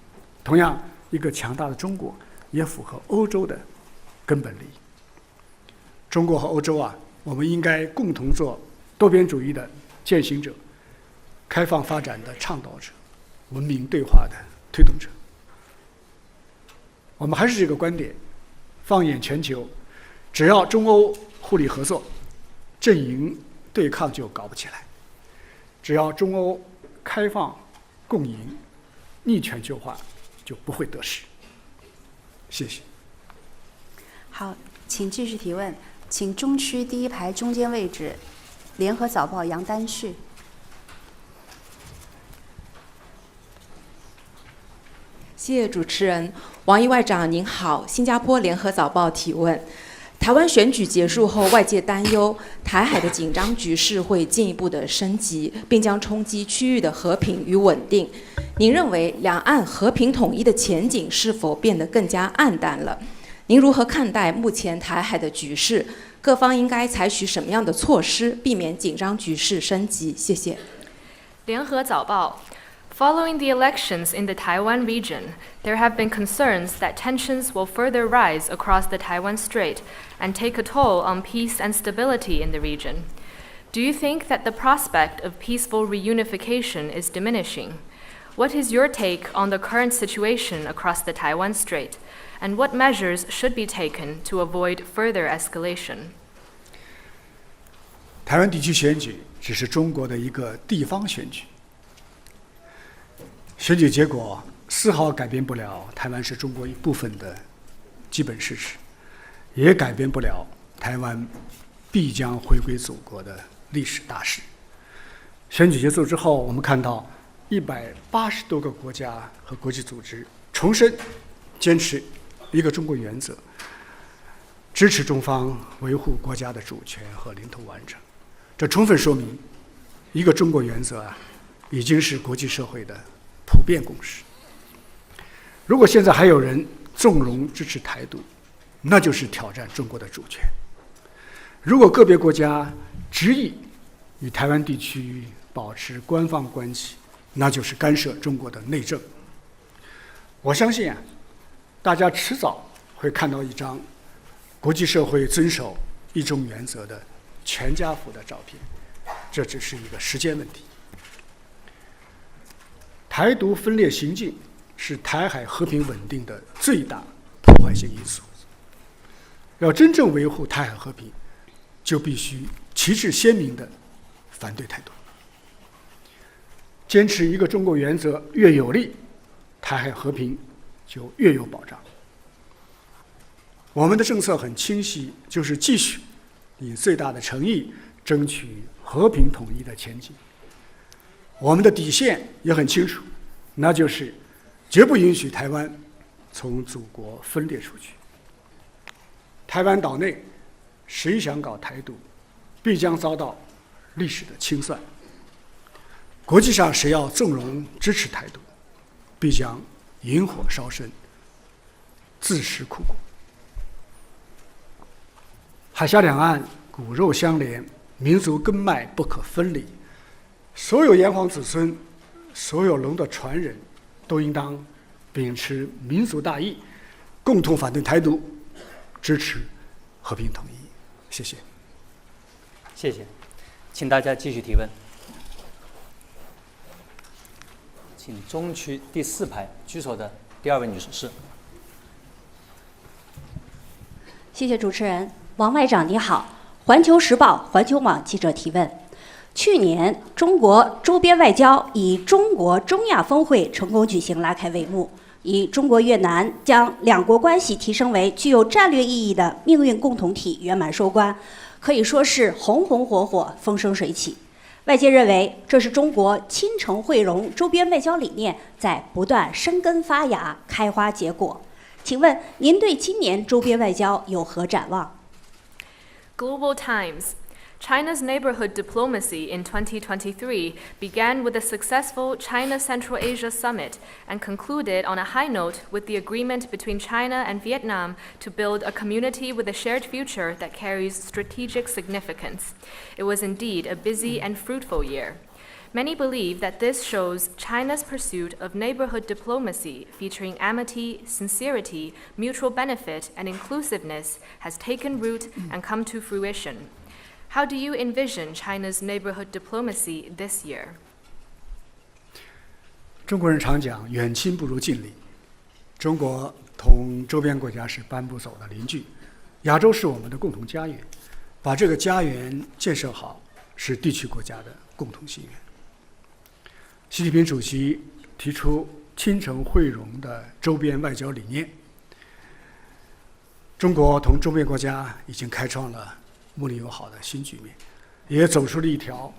同样，一个强大的中国也符合欧洲的根本利益。中国和欧洲我们应该共同做多边主义的践行者，开放发展的倡导者，文明对话的推动者。我们还是这个观点，放眼全球，只要中欧互利合作，阵营对抗就搞不起来；只要中欧开放共赢，逆全球化就不会得势。谢谢。好，请继续提问。请中区第1排中间位置，联合早报杨丹旭。谢谢主持人，王毅外长您好，新加坡联合早报提问：台湾选举结束后，外界担忧台海的紧张局势会进一步的升级，并将冲击区域的和平与稳定。您认为两岸和平统一的前景是否变得更加暗淡了？您如何看待目前台海的局势？各方应该采取什么样的措施，避免紧张局势升级？谢谢。联合早报。Following the elections in the Taiwan region, there have been concerns that tensions will further rise across the Taiwan Strait and take a toll on peace and stability in the region. Do you think that the prospect of peaceful reunification is diminishing? What is your take on the current situation across the Taiwan Strait, and what measures should be taken to avoid further escalation? 台湾地区选举只是中国的一个地方选举。选举结果丝毫改变不了台湾是中国一部分的基本事实，也改变不了台湾必将回归祖国的历史大势。选举结束之后，我们看到180多个国家和国际组织重申坚持一个中国原则，支持中方维护国家的主权和领土完整。这充分说明一个中国原则已经是国际社会的普遍共识。如果现在还有人纵容支持台独，那就是挑战中国的主权。如果个别国家执意与台湾地区保持官方关系，那就是干涉中国的内政。我相信大家迟早会看到一张国际社会遵守一中原则的全家福的照片，这只是一个时间问题。台独分裂行径是台海和平稳定的最大破坏性因素。要真正维护台海和平，就必须旗帜鲜明地反对台独。坚持一个中国原则越有利，台海和平就越有保障。我们的政策很清晰，就是继续以最大的诚意争取和平统一的前景。我们的底线也很清楚，那就是绝不允许台湾从祖国分裂出去。台湾岛内谁想搞台独，必将遭到历史的清算；国际上谁要纵容支持台独，必将引火烧身，自食苦果。海峡两岸骨肉相连，民族根脉不可分离。所有炎黄子孙，所有龙的传人，都应当秉持民族大义，共同反对台独，支持和平统一。谢谢。谢谢，请大家继续提问。请中区第4排举手的第2位女士是。谢谢主持人。王外长你好，环球时报环球网记者提问：去年中国周边外交以中国中亚峰会成功举行拉开帷幕，以中国越南将两国关系提升为具有战略意义的命运共同体圆满收官，可以说是红红火火，风生水起。外界认为这是中国亲诚惠容周边外交理念在不断生根发芽、开花结果。请问您对今年周边外交有何展望？ Global Times. China's neighborhood diplomacy in 2023 began with a successful China-Central Asia summit and concluded on a high note with the agreement between China and Vietnam to build a community with a shared future that carries strategic significance. It was indeed a busy and fruitful year. Many believe that this shows China's pursuit of neighborhood diplomacy featuring amity, sincerity, mutual benefit, and inclusiveness has taken root and come to fruition. How do you envision China's neighborhood diplomacy this year? 中国人常讲远亲不如近邻，中国同周边国家是搬不走的邻居，亚洲是我们的共同家园，把这个家园建设好是地区国家的共同心愿。习近平主席提出亲诚惠容的周边外交理念，中国同周边国家已经开创了睦邻友好的新局面，也走出了一条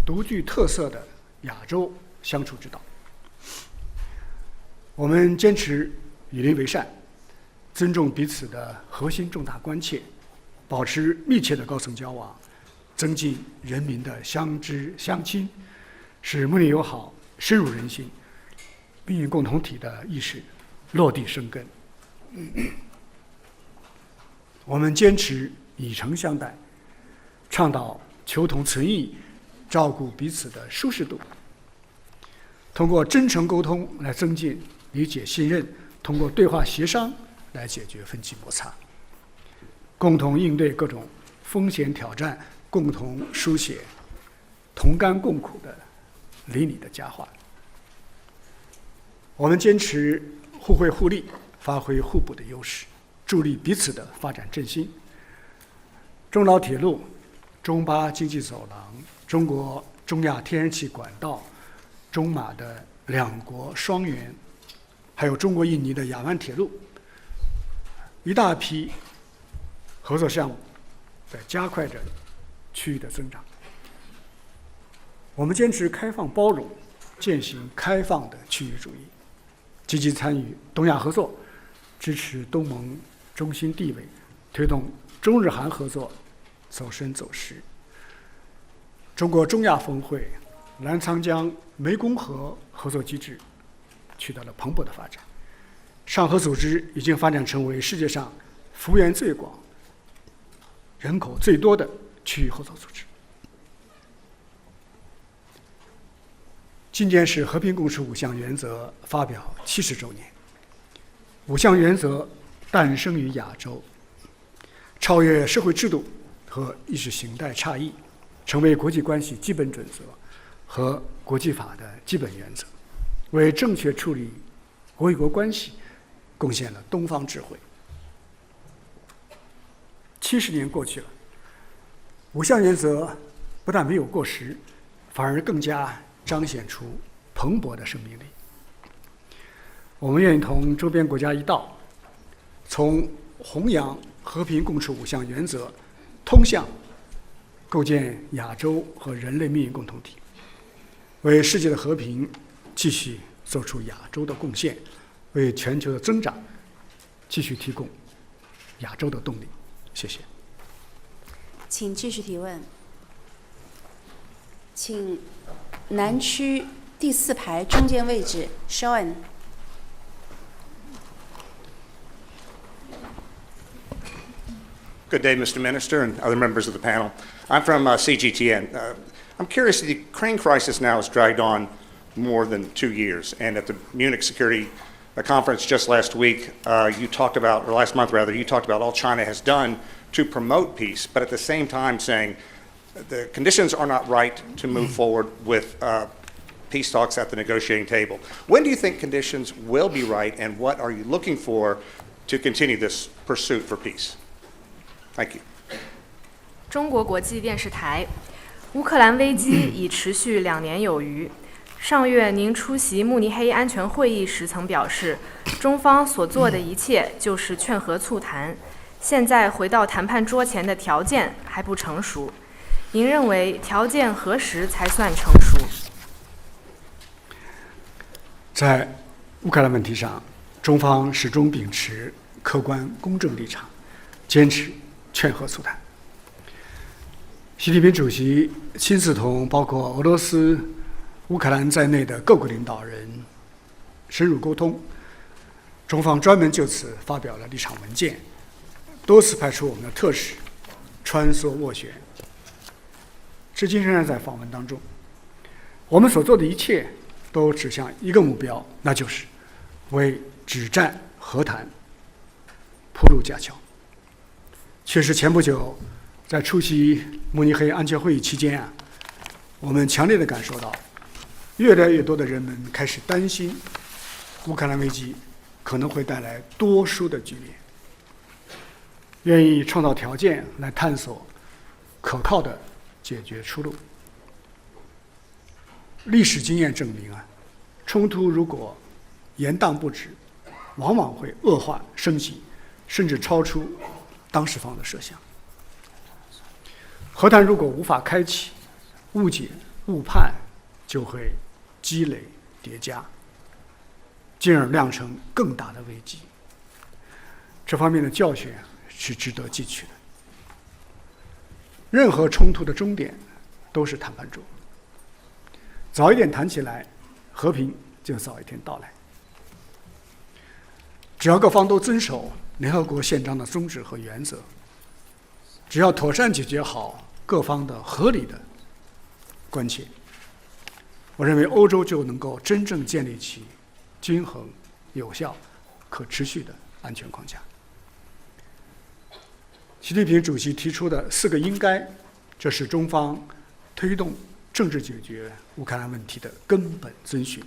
独具特色的亚洲相处之道。我们坚持与邻为善，尊重彼此的核心重大关切，保持密切的高层交往，增进人民的相知相亲，使睦邻友好深入人心，命运共同体的意识落地生根。我们坚持以诚相待，倡导求同存异，照顾彼此的舒适度。通过真诚沟通来增进理解信任，通过对话协商来解决分歧摩擦，共同应对各种风险挑战，共同书写同甘共苦的邻里的佳话。我们坚持互惠互利，发挥互补的优势，助力彼此的发展振兴。中老铁路、中巴经济走廊、中国中亚天然气管道、中马的两国双园，还有中国印尼的雅万铁路，一大批合作项目在加快着区域的增长。我们坚持开放包容，践行开放的区域主义，积极参与东亚合作，支持东盟中心地位，推动中日韩合作走深走实。中国中亚峰会、澜沧江湄公河合作机制取得了蓬勃的发展，上合组织已经发展成为世界上幅员最广、人口最多的区域合作组织。今年是和平共处5项原则发表70周年。5项原则诞生于亚洲，超越社会制度和意识形态差异，成为国际关系基本准则和国际法的基本原则，为正确处理国与国关系贡献了东方智慧。70年过去了，5项原则不但没有过时，反而更加彰显出蓬勃的生命力。我们愿意同周边国家一道，从弘扬和平共处5项原则，通向构建亚洲和人类命运共同体，为世界的和平继续做出亚洲的贡献，为全球的增长继续提供亚洲的动力。谢谢。请继续提问。请南区第4排中间位置 ，Sean。Good day, Mr. Minister and other members of the panel. I'm from CGTN. I'm curious, the Ukraine crisis now has dragged on more than 2 years, and at the Munich Security Conference just last week, you talked about, or last month rather, you talked about all China has done to promote peace, but at the same time saying the conditions are not right to move forward with peace talks at the negotiating table. When do you think conditions will be right, and what are you looking for to continue this pursuit for peace? Thank you. 中国国际电视台，乌克兰危机已持续2年有余。上月您出席慕尼黑安全会议时曾表示，中方所做的一切就是劝和促谈，现在回到谈判桌前的条件还不成熟。您认为条件何时才算成熟？在乌克兰问题上，中方始终秉持客观公正立场，坚持劝和促谈。习近平主席亲自同包括俄罗斯、乌克兰在内的各国领导人深入沟通，中方专门就此发表了立场文件，多次派出我们的特使穿梭斡旋，至今仍然在访问当中。我们所做的一切都指向一个目标，那就是为止战和谈铺路架桥。确实，前不久在出席慕尼黑安全会议期间我们强烈地感受到，越来越多的人们开始担心乌克兰危机可能会带来多输的局面，愿意创造条件来探索可靠的解决出路。历史经验证明冲突如果延宕不止，往往会恶化升级，甚至超出当事方的设想。和谈如果无法开启，误解、误判就会积累叠加，进而酿成更大的危机。这方面的教训是值得汲取的。任何冲突的终点都是谈判桌，早一点谈起来，和平就早一天到来。只要各方都遵守联合国宪章的宗旨和原则，只要妥善解决好各方的合理的关切，我认为欧洲就能够真正建立起均衡、有效、可持续的安全框架。习近平主席提出的4个应该，这是中方推动政治解决乌克兰问题的根本遵循。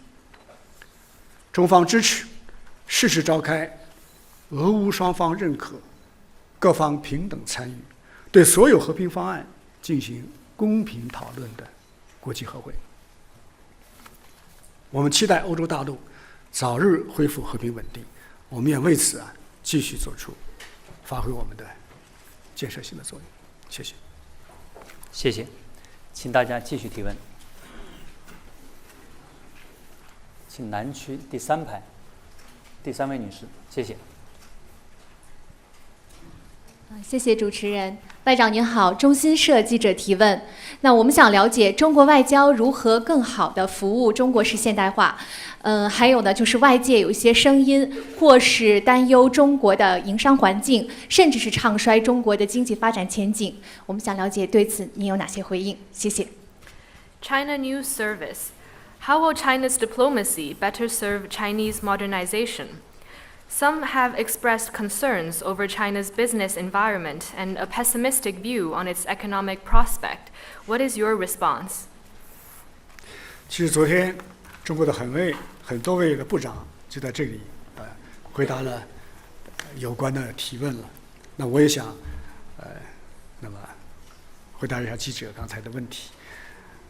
中方支持适时召开俄乌双方认可、各方平等参与、对所有和平方案进行公平讨论的国际和会。我们期待欧洲大陆早日恢复和平稳定，我们也为此继续发挥我们的建设性的作用。谢谢。谢谢，请大家继续提问。请南区第3排第3位女士，谢谢。谢谢主持人。外长您好，中新社记者提问。那我们想了解中国外交如何更好地服务中国式现代化。还有呢，就是外界有一些声音，或是担忧中国的营商环境，甚至是唱衰中国的经济发展前景。我们想了解对此您有哪些回应？谢谢。China News Service. How will China's diplomacy better serve Chinese modernization? Some have expressed concerns over China's business environment and a pessimistic view on its economic prospect. What is your response? 其实昨天中国的很多位的部长就在这里回答了有关的提问了。那我也想那么回答一下记者刚才的问题。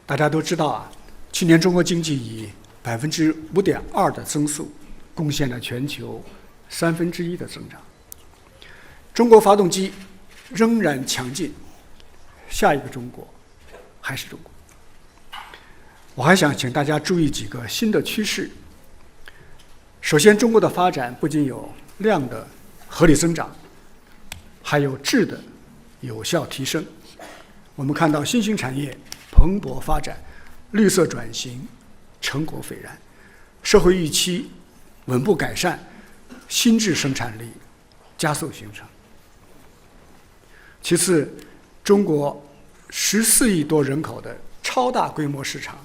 大家都知道去年中国经济以5.2%的增速贡献了全球1/3的增长。中国发动机仍然强劲，下一个中国还是中国。我还想请大家注意几个新的趋势。首先，中国的发展不仅有量的合理增长，还有质的有效提升。我们看到新兴产业蓬勃发展，绿色转型成果斐然，社会预期稳步改善，新质生产力加速形成。其次，中国14亿多人口的超大规模市场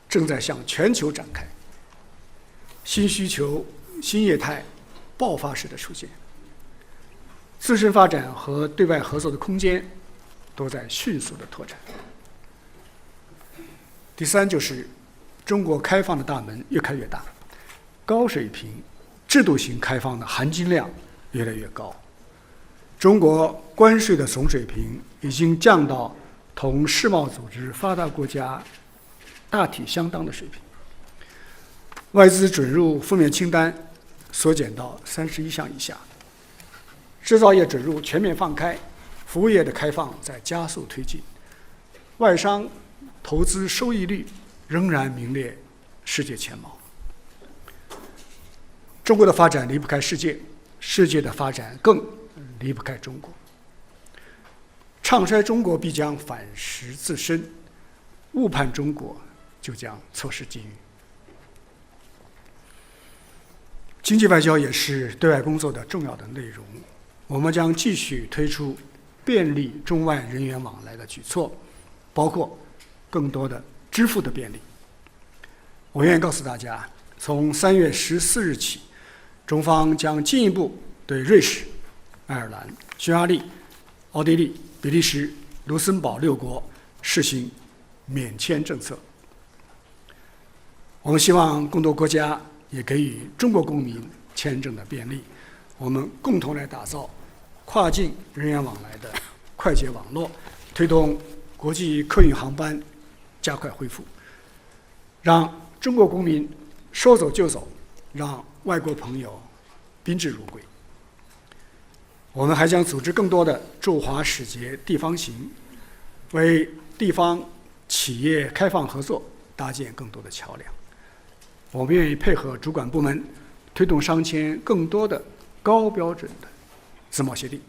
正在向全球展开，新需求、新业态爆发式的出现，自身发展和对外合作的空间都在迅速的拓展。第三，就是中国开放的大门越开越大，高水平制度型开放的含金量越来越高。中国关税的总水平已经降到同世贸组织发达国家大体相当的水平，外资准入负面清单缩减到31项以下，制造业准入全面放开，服务业的开放在加速推进，外商投资收益率仍然名列世界前茅。中国的发展离不开世界，世界的发展更离不开中国。唱衰中国必将反噬自身，误判中国就将错失机遇。经济外交也是对外工作的重要的内容，我们将继续推出便利中外人员往来的举措，包括更多的支付的便利。我愿意告诉大家，从3月14日起，中方将进一步对瑞士、爱尔兰、匈牙利、奥地利、比利时、卢森堡6国实行免签政策。我们希望更多国家也给予中国公民签证的便利，我们共同来打造跨境人员往来的快捷网络，推动国际客运航班加快恢复，让中国公民说走就走，让外国朋友宾至如归。我们还将组织更多的驻华使节地方行，为地方企业开放合作搭建更多的桥梁。我们愿意配合主管部门，推动商签更多的高标准的自贸协定，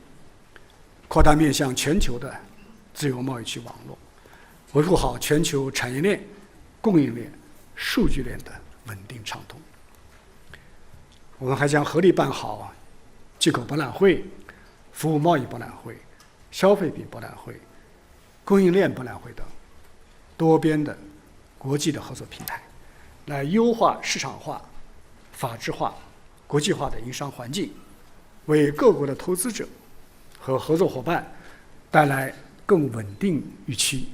扩大面向全球的自由贸易区网络，维护好全球产业链、供应链、数据链的稳定畅通。我们还将合力办好进口博览会、服务贸易博览会、消费品博览会、供应链博览会等多边的国际的合作平台，来优化市场化、法治化、国际化的营商环境，为各国的投资者和合作伙伴带来更稳定预期、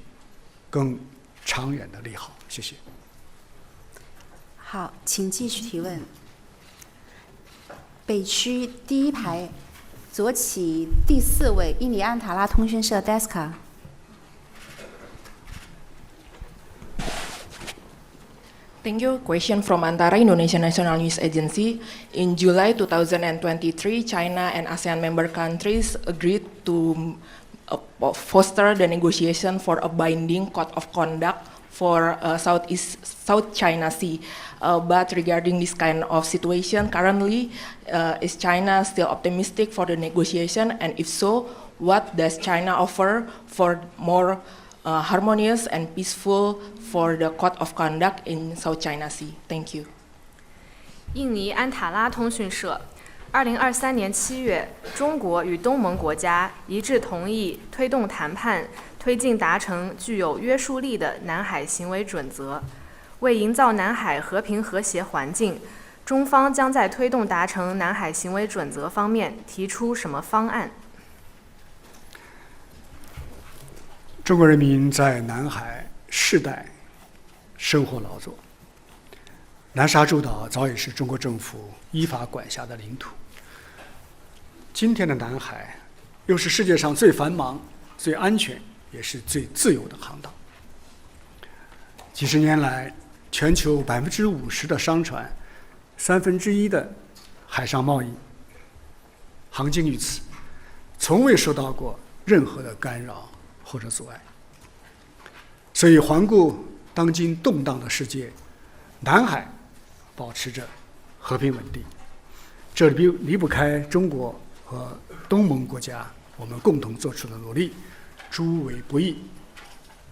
更长远的利好。谢谢。好，请继续提问。北区第1排左起第4位，印第安塔拉通讯社 Deska。Thank you. Question from Antara Indonesia National News Agency. In July 2023, China and ASEAN member countries agreed to foster the negotiation for a binding code of conduct for South China Sea. But regarding this kind of situation, currently, is China still optimistic for the negotiation? And if so, what does China offer for more harmonious and peaceful for the code of conduct in South China Sea? Thank you. 印尼安塔拉通讯社，2023年7月，中国与东盟国家一致同意推动谈判，推进达成具有约束力的南海行为准则。为营造南海和平和谐环境，中方将在推动达成南海行为准则方面提出什么方案？中国人民在南海世代生活劳作，南沙诸岛早已是中国政府依法管辖的领土。今天的南海，又是世界上最繁忙、最安全，也是最自由的航道。几十年来，全球50%的商船，1/3的海上贸易航经于此，从未受到过任何的干扰或者阻碍。所以环顾当今动荡的世界，南海保持着和平稳定，这离不开中国和东盟国家我们共同做出的努力，诸为不易，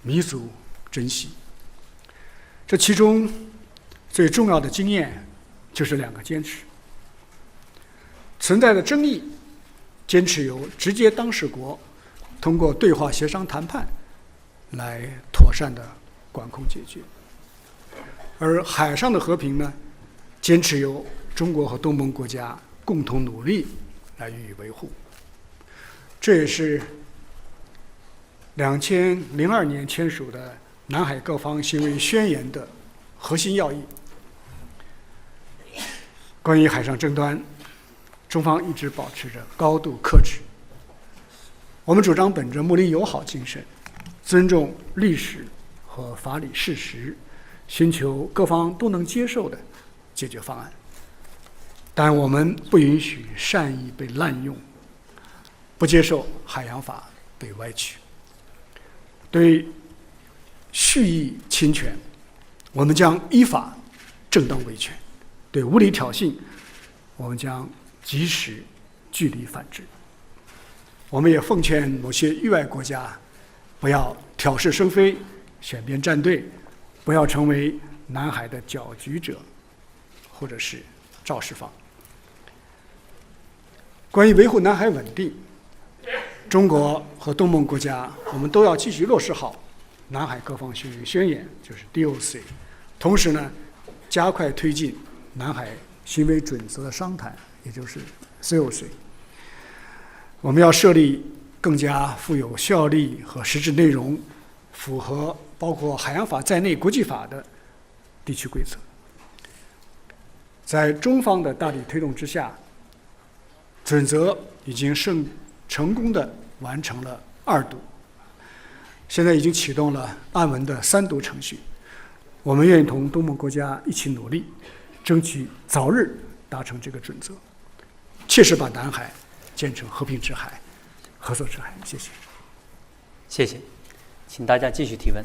弥足珍惜。这其中最重要的经验就是2个坚持。存在的争议，坚持由直接当事国通过对话协商谈判来妥善的管控解决。而海上的和平呢，坚持由中国和东盟国家共同努力来予以维护。这也是2002年签署的南海各方行为宣言的核心要义。关于海上争端，中方一直保持着高度克制。我们主张本着睦邻友好精神，尊重历史和法理事实，寻求各方都能接受的解决方案。但我们不允许善意被滥用，不接受海洋法被歪曲。对蓄意侵权，我们将依法正当维权；对无理挑衅，我们将及时据理反制。我们也奉劝某些域外国家，不要挑事生非、选边站队，不要成为南海的搅局者，或者是肇事方。关于维护南海稳定，中国和东盟国家，我们都要继续落实好南海各方行为宣言，就是 DOC， 同时呢，加快推进南海行为准则的商谈，也就是 COC。我们要设立更加富有效力和实质内容，符合包括海洋法在内国际法的地区规则。在中方的大力推动之下，准则已经成功地完成了2读，现在已经启动了按文的3读程序。我们愿意同东盟国家一起努力，争取早日达成这个准则，切实把南海建成和平之海、合作之海。谢谢。谢谢，请大家继续提问。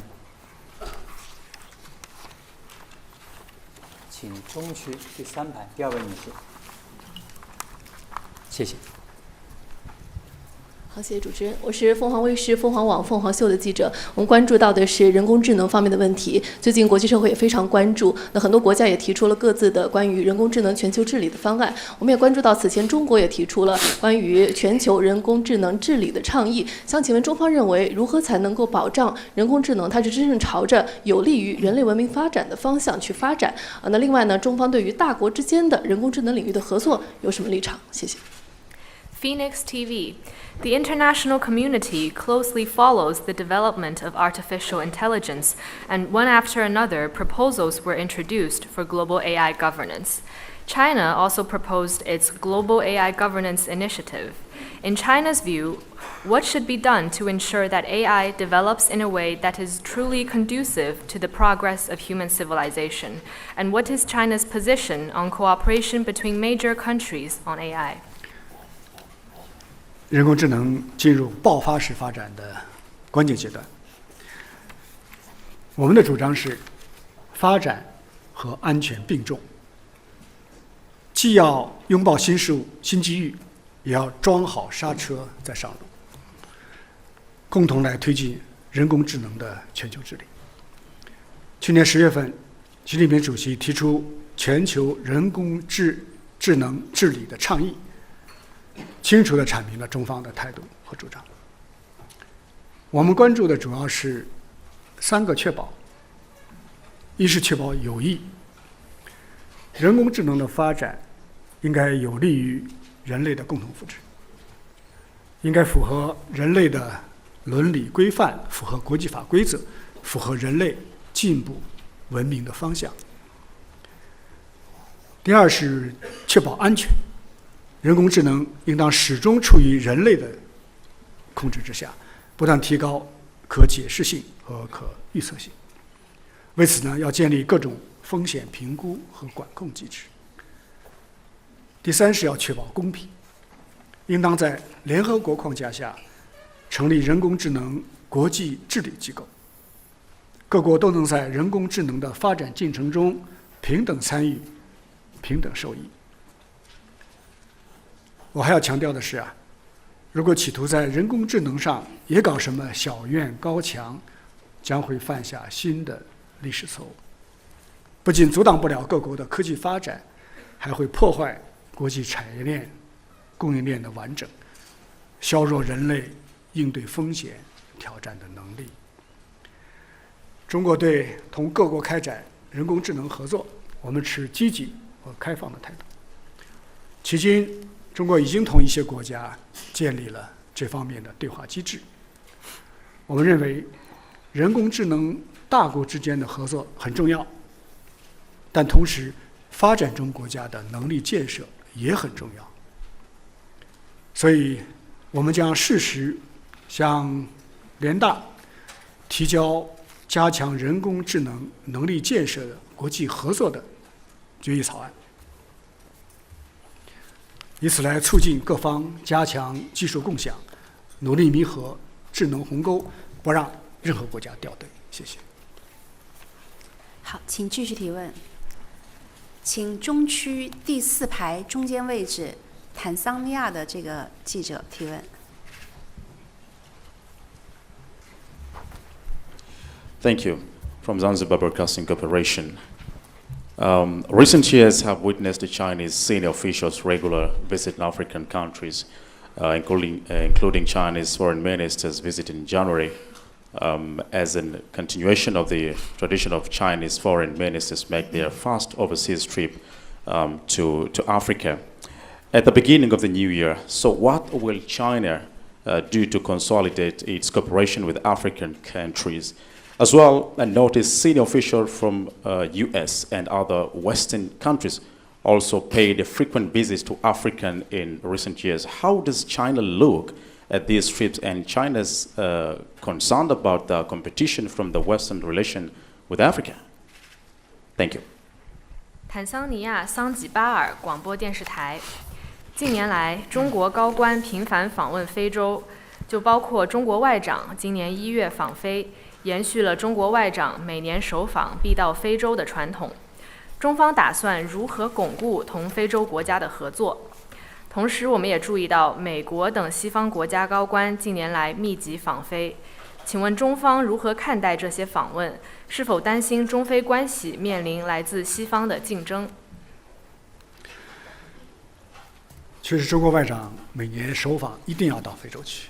请中区第3排第2位女士。谢谢。好，谢谢主持人，我是凤凰卫视、凤凰网、凤凰秀的记者。我们关注到的是人工智能方面的问题，最近国际社会也非常关注。那很多国家也提出了各自的关于人工智能全球治理的方案。我们也关注到，此前中国也提出了关于全球人工智能治理的倡议。想请问中方认为，如何才能够保障人工智能它是真正朝着有利于人类文明发展的方向去发展？那另外呢，中方对于大国之间的人工智能领域的合作有什么立场？谢谢。Phoenix TV. The international community closely follows the development of artificial intelligence, and one after another, proposals were introduced for global AI governance. China also proposed its Global AI Governance Initiative. In China's view, what should be done to ensure that AI develops in a way that is truly conducive to the progress of human civilization? And what is China's position on cooperation between major countries on AI? 人工智能进入爆发式发展的关键阶段。我们的主张是，发展和安全并重，既要拥抱新事物、新机遇，也要装好刹车再上路，共同来推进人工智能的全球治理。去年10月份，习近平主席提出全球人工智能治理的倡议，清楚地阐明了中方的态度和主张。我们关注的主要是3个确保：一是确保有益，人工智能的发展应该有利于人类的共同福祉，应该符合人类的伦理规范，符合国际法规则，符合人类进步文明的方向。第二是确保安全，人工智能应当始终处于人类的控制之下，不断提高可解释性和可预测性。为此呢，要建立各种风险评估和管控机制。第三是要确保公平，应当在联合国框架下成立人工智能国际治理机构，各国都能在人工智能的发展进程中平等参与、平等受益。我还要强调的是如果企图在人工智能上也搞什么小院高墙，将会犯下新的历史错误，不仅阻挡不了各国的科技发展，还会破坏国际产业链、供应链的完整，削弱人类应对风险挑战的能力。中国对同各国开展人工智能合作，我们持积极和开放的态度。迄今，中国已经同一些国家建立了这方面的对话机制。我们认为，人工智能大国之间的合作很重要，但同时，发展中国家的能力建设也很重要。所以，我们将适时向联大提交加强人工智能能力建设的国际合作的决议草案，以此来促进各方加强技术共享，努力弥合智能鸿沟，不让任何国家掉队。谢谢。好，请继续提问。请中区第4排中间位置坦桑尼亚的这个记者提问。Thank you. From Zanzibar Broadcasting Corporation. Recent years have witnessed the Chinese senior officials regular visit African countries, including Chinese foreign ministers visiting January, as a continuation of the tradition of Chinese foreign ministers make their first overseas trip to Africa. At the beginning of the new year, so what will China do to consolidate its cooperation with African countries? As well, I noticed senior officials from US and other Western countries also paid frequent visits to Africa in recent years. How does China look at these trips, and China's concerned about the competition from the Western relation with Africa? Thank you. 坦桑尼亚桑吉巴尔广播电视台。近年来，中国高官频繁访问非洲，就包括中国外长今年1月访非，延续了中国外长每年首访必到非洲的传统。中方打算如何巩固同非洲国家的合作？同时，我们也注意到美国等西方国家高官近年来密集访非。请问中方如何看待这些访问？是否担心中非关系面临来自西方的竞争？确实，中国外长每年首访一定要到非洲去，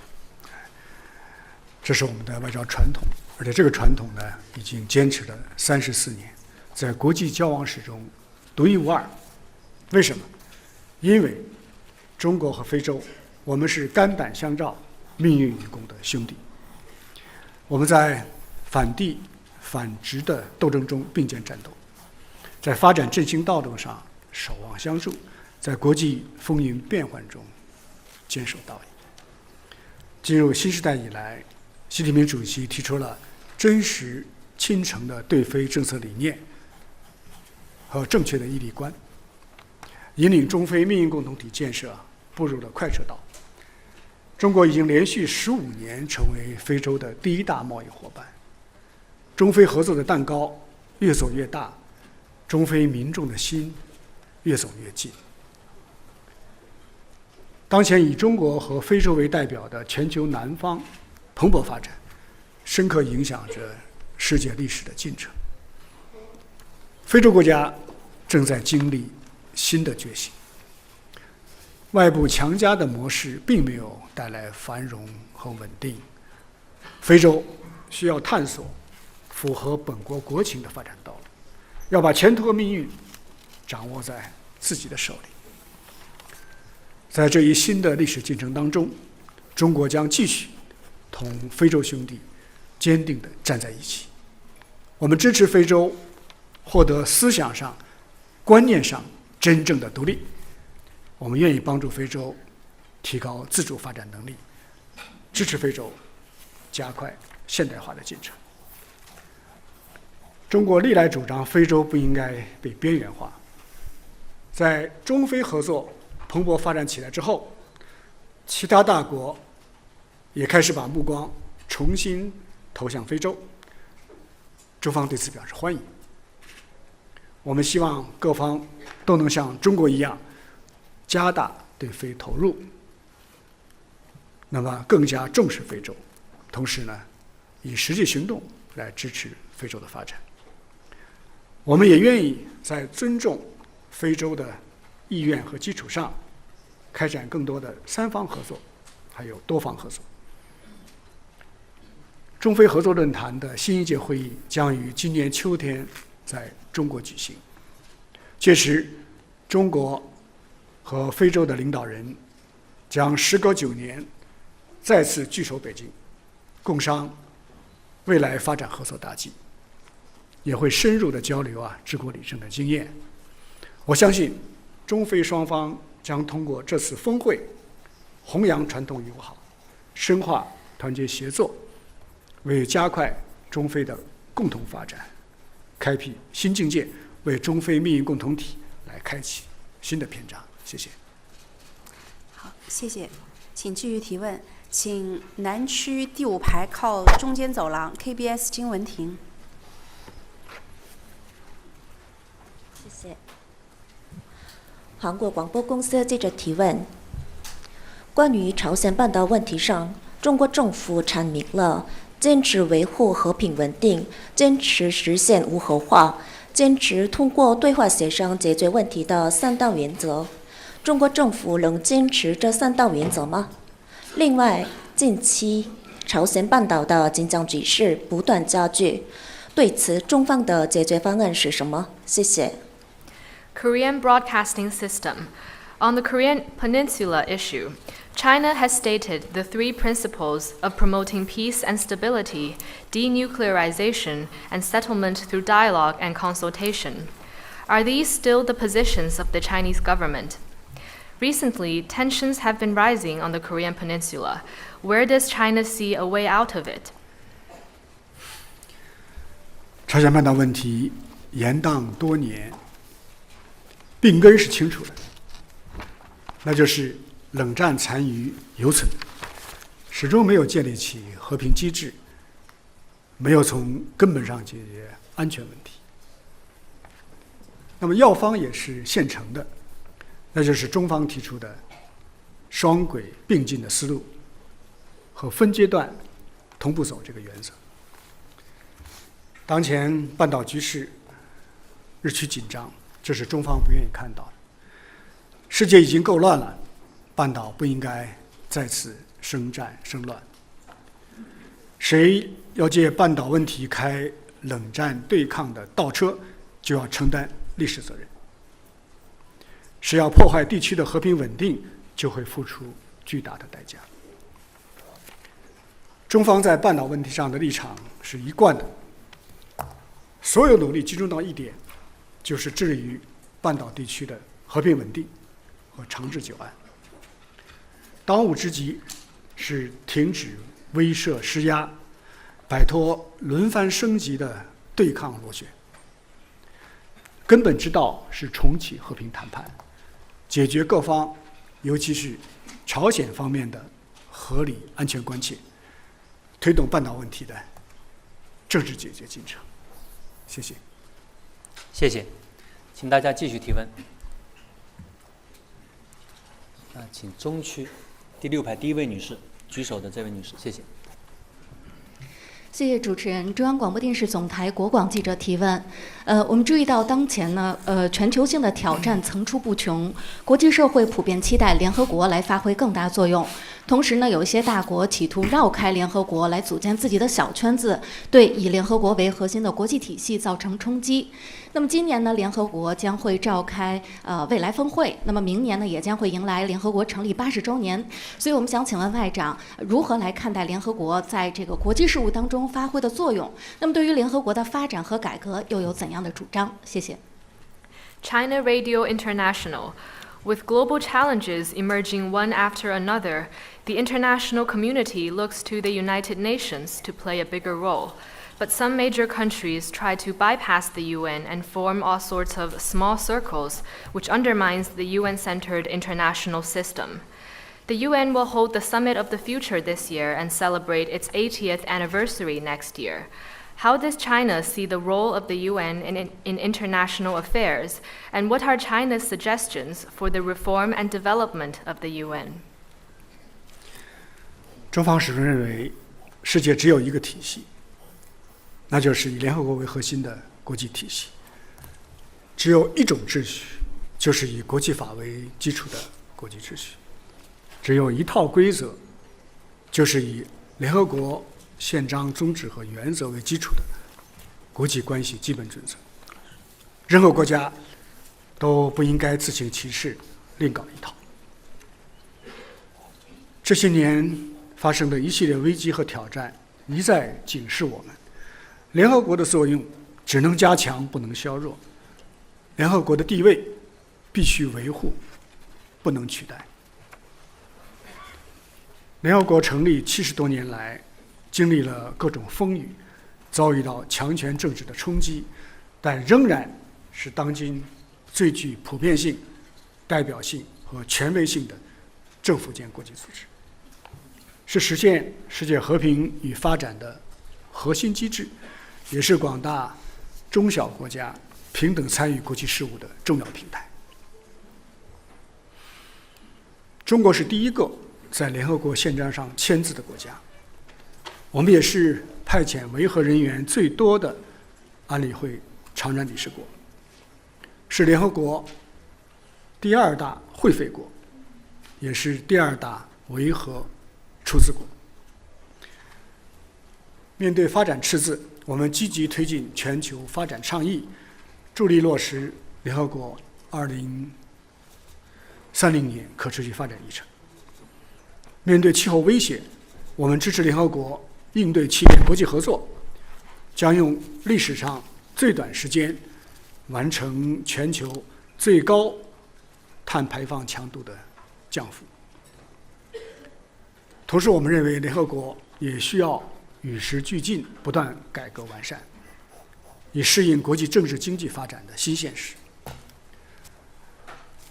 这是我们的外交传统，而且这个传统呢，已经坚持了34年，在国际交往史中独一无二。为什么？因为中国和非洲，我们是肝胆相照、命运与共的兄弟。我们在反帝反殖的斗争中并肩战斗，在发展振兴道路上守望相助，在国际风云变幻中坚守到底。进入新时代以来，习近平主席提出了真实亲诚的对非政策理念和正确的毅力观，引领中非命运共同体建设步入了快车道。中国已经连续15年成为非洲的第1大贸易伙伴，中非合作的蛋糕越走越大，中非民众的心越走越近。当前以中国和非洲为代表的全球南方蓬勃发展，深刻影响着世界历史的进程。非洲国家正在经历新的觉醒，外部强加的模式并没有带来繁荣和稳定。非洲需要探索符合本国国情的发展道路，要把前途和命运掌握在自己的手里。在这一新的历史进程当中，中国将继续同非洲兄弟坚定地站在一起。我们支持非洲获得思想上、观念上真正的独立。我们愿意帮助非洲提高自主发展能力，支持非洲加快现代化的进程。中国历来主张非洲不应该被边缘化。在中非合作蓬勃发展起来之后，其他大国也开始把目光重新投向非洲，中方对此表示欢迎。我们希望各方都能像中国一样加大对非投入，那么更加重视非洲，同时呢，以实际行动来支持非洲的发展。我们也愿意在尊重非洲的意愿和基础上，开展更多的3方合作，还有多方合作。中非合作论坛的新一届会议将于今年秋天在中国举行。届时，中国和非洲的领导人将时隔9年再次聚首北京，共商未来发展合作大计，也会深入的交流治国理政的经验。我相信，中非双方将通过这次峰会，弘扬传统友好，深化团结协作，为加快中非的共同发展开辟新境界，为中非命运共同体来开启新的篇章。谢谢。好，谢谢。请继续提问。请南区第5排靠中间走廊 KBS 金文婷。谢谢。韩国广播公司记者提问：关于朝鲜半岛问题上，中国政府阐明了坚持维护和平稳定，坚持实现无核化，坚持通过对话协商解决问题的3大原则。中国政府能坚持这3大原则吗？另外，近期朝鲜半岛的紧张局势不断加剧，对此中方的解决方案是什么？谢谢。Korean Broadcasting System. On the Korean Peninsula issue, China has stated the 3 principles of promoting peace and stability, denuclearization, and settlement through dialogue and consultation. Are these still the positions of the Chinese government? Recently, tensions have been rising on the Korean Peninsula. Where does China see a way out of it? 朝鲜半岛问题延宕多年，病根是清楚的，那就是冷战残余犹存，始终没有建立起和平机制，没有从根本上解决安全问题。那么药方也是现成的，那就是中方提出的双轨并进的思路和分阶段同步走这个原则。当前半岛局势日趋紧张，这是中方不愿意看到的。世界已经够乱了，半岛不应该再次生战生乱。谁要借半岛问题开冷战对抗的倒车，就要承担历史责任。谁要破坏地区的和平稳定，就会付出巨大的代价。中方在半岛问题上的立场是一贯的，所有努力集中到一点，就是致力于半岛地区的和平稳定和长治久安。当务之急是停止威慑施压，摆脱轮番升级的对抗螺旋。根本之道是重启和平谈判，解决各方，尤其是朝鲜方面的合理安全关切，推动半岛问题的政治解决进程。谢谢。谢谢，请大家继续提问。请中区第6排第1位女士举手的这位女士，谢谢。谢谢主持人。中央广播电视总台国广记者提问。我们注意到当前呢，全球性的挑战层出不穷，国际社会普遍期待联合国来发挥更大作用。同时呢，有一些大国企图绕开联合国来组建自己的小圈子，对以联合国为核心的国际体系造成冲击。那么今年呢，联合国将会召开未来峰会，那么明年呢，也将会迎来联合国成立80周年。所以我们想请问外长，如何来看待联合国在这个国际事务当中发挥的作用？那么对于联合国的发展和改革又有怎样的主张？谢谢。China Radio International. With global challenges emerging one after another, the international community looks to the United Nations to play a bigger role. But some major countries try to bypass the UN and form all sorts of small circles, which undermines the UN-centered international system. The UN will hold the Summit of the Future this year and celebrate its 80th anniversary next year. How does China see the role of the UN in international affairs, and what are China's suggestions for the reform and development of the UN? 中方始终认为，世界只有一个体系，那就是以联合国为核心的国际体系。只有一种秩序，就是以国际法为基础的国际秩序。只有一套规则，就是以联合国宪章宗旨和原则为基础的国际关系基本准则。任何国家都不应该自行其事，另搞一套。这些年发生的一系列危机和挑战，一再警示我们：联合国的作用只能加强，不能削弱；联合国的地位必须维护，不能取代。联合国成立70多年来，经历了各种风雨，遭遇到强权政治的冲击，但仍然是当今最具普遍性、代表性和权威性的政府间国际组织，是实现世界和平与发展的核心机制，也是广大中小国家平等参与国际事务的重要平台。中国是第一个在联合国宪章上签字的国家，我们也是派遣维和人员最多的安理会常任理事国，是联合国第2大会费国，也是第2大维和出资国。面对发展赤字，我们积极推进全球发展倡议，助力落实联合国2030年可持续发展议程。面对气候威胁，我们支持联合国应对气变国际合作，将用历史上最短时间完成全球最高碳排放强度的降幅。同时，我们认为联合国也需要与时俱进，不断改革完善，以适应国际政治经济发展的新现实，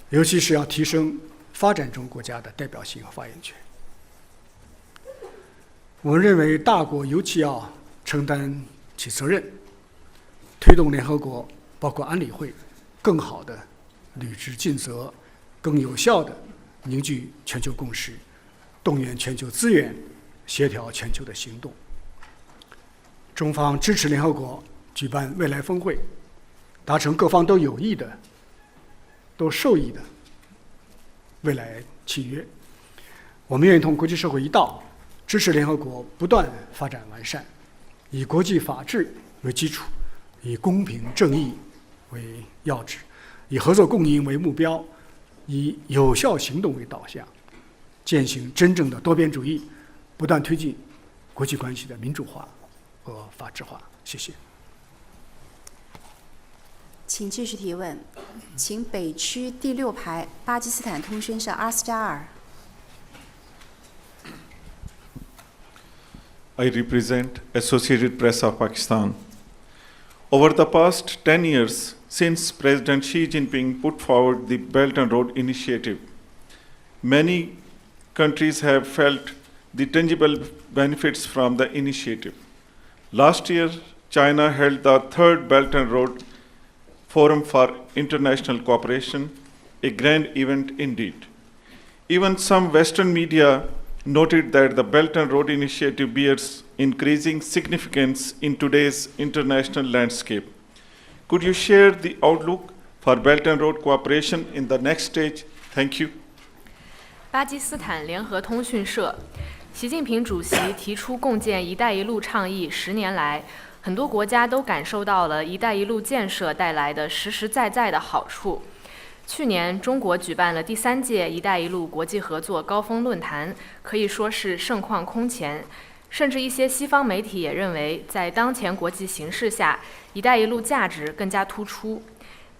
尤其是要提升发展中国家的代表性和发言权。我们认为大国尤其要承担起责任，推动联合国包括安理会更好地履职尽责，更有效地凝聚全球共识，动员全球资源，协调全球的行动。中方支持联合国举办未来峰会，达成各方都有益的、都受益的未来契约。我们愿意同国际社会一道，支持联合国不断发展完善，以国际法治为基础，以公平正义为要旨，以合作共赢为目标，以有效行动为导向，践行真正的多边主义，不断推进国际关系的民主化和法治化。谢谢。请继续提问，请北区第6排巴基斯坦通讯社阿斯加尔。I represent Associated Press of Pakistan. Over the past 10 years, since President Xi Jinping put forward the Belt and Road Initiative, many countries have felt the tangible benefits from the initiative. Last year, China held the third Belt and Road Forum for International Cooperation, a grand event indeed. Even some Western media noted that the Belt and Road Initiative bears increasing significance in today's international landscape. Could you share the outlook for Belt and Road cooperation in the next stage? Thank you. 巴基斯坦联合通讯社，习近平主席提出共建“一带一路”倡议10年来，很多国家都感受到了“一带一路”建设带来的实实在在的好处。去年，中国举办了第3届“一带一路”国际合作高峰论坛，可以说是盛况空前。甚至一些西方媒体也认为，在当前国际形势下，“一带一路”价值更加突出。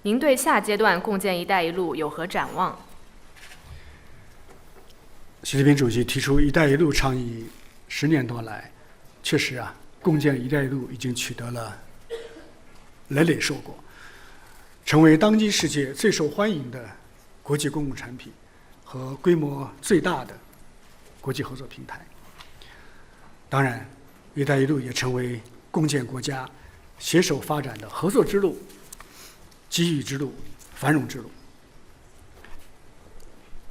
您对下阶段共建“一带一路”有何展望？习近平主席提出“一带一路”倡议10年多来，确实共建“一带一路”已经取得了累累硕果，成为当今世界最受欢迎的国际公共产品和规模最大的国际合作平台。当然，“一带一路”也成为共建国家携手发展的合作之路、机遇之路、繁荣之路。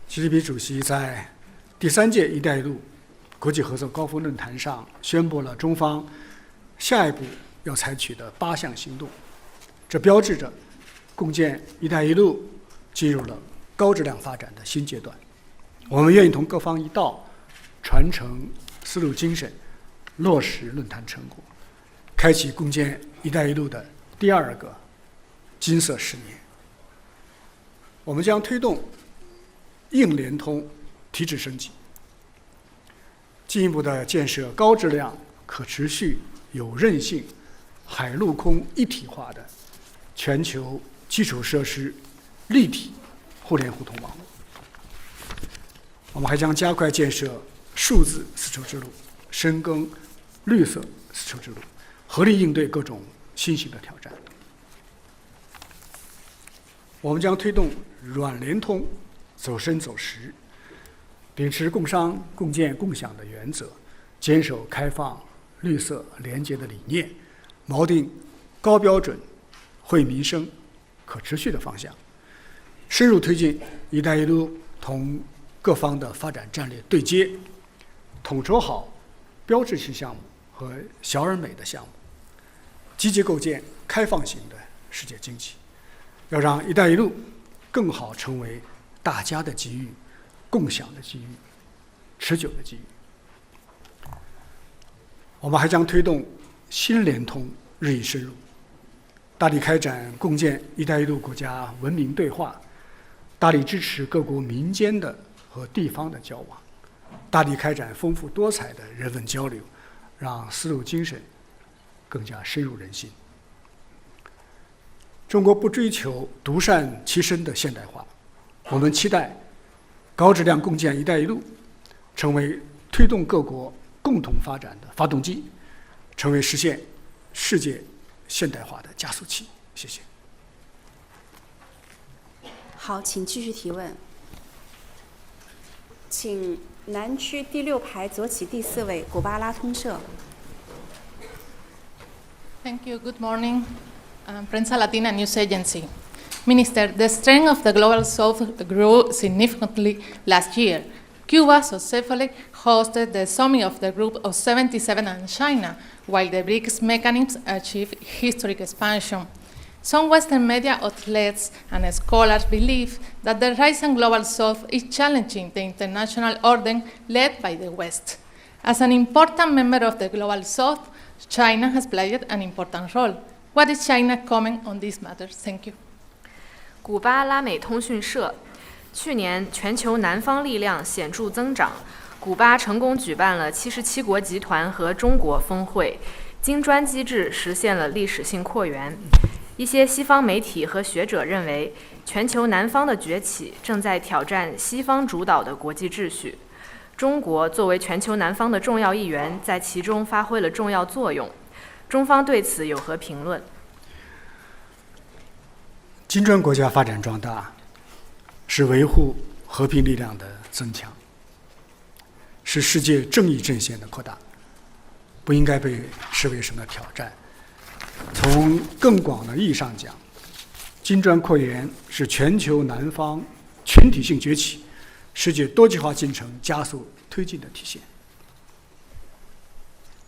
习近平主席在第3届“一带一路”国际合作高峰论坛上宣布了中方下一步要采取的8项行动，这标志着共建“一带一路”进入了高质量发展的新阶段。我们愿意同各方一道，传承丝路精神，落实论坛成果，开启共建“一带一路”的第2个金色10年。我们将推动硬联通提质升级，进一步的建设高质量、可持续、有韧性、海陆空一体化的全球基础设施立体互联互通网络。我们还将加快建设数字丝绸之路，深耕绿色丝绸之路，合力应对各种新型的挑战。我们将推动软联通走深走实，秉持共商共建共享的原则，坚守开放、绿色、廉洁的理念，锚定高标准、惠民生、可持续的方向，深入推进“一带一路”同各方的发展战略对接，统筹好标志性项目和小而美的项目，积极构建开放型的世界经济，要让“一带一路”更好成为大家的机遇、共享的机遇、持久的机遇。我们还将推动新联通日益深入，大力开展共建“一带一路”国家文明对话，大力支持各国民间的和地方的交往，大力开展丰富多彩的人文交流，让丝路精神更加深入人心。中国不追求独善其身的现代化，我们期待高质量共建“一带一路”成为推动各国共同发展的发动机，成为实现世界现代化的加速器。谢谢。好，请继续提问。请南区第6排左起第4位，古巴拉通社。Thank you. Good morning. Prensa Latina News Agency. Minister, the strength of the Global South grew significantly last year. Cuba successfully hosted the summit of the Group of 77 and China, while the BRICS mechanism achieved historic expansion. Some Western media outlets and scholars believe that the rising Global South is challenging the international order led by the West. As an important member of the Global South, China has played an important role. What is China's comment on this matter? Thank you. 古巴拉美通讯社，去年全球南方力量显著增长，古巴成功举办了77国集团和中国峰会，金砖机制实现了历史性扩员。一些西方媒体和学者认为，全球南方的崛起正在挑战西方主导的国际秩序。中国作为全球南方的重要一员，在其中发挥了重要作用。中方对此有何评论？金砖国家发展壮大，是维护和平力量的增强，是世界正义阵线的扩大，不应该被视为什么挑战。从更广的意义上讲，金砖扩员是全球南方群体性崛起、世界多极化进程加速推进的体现。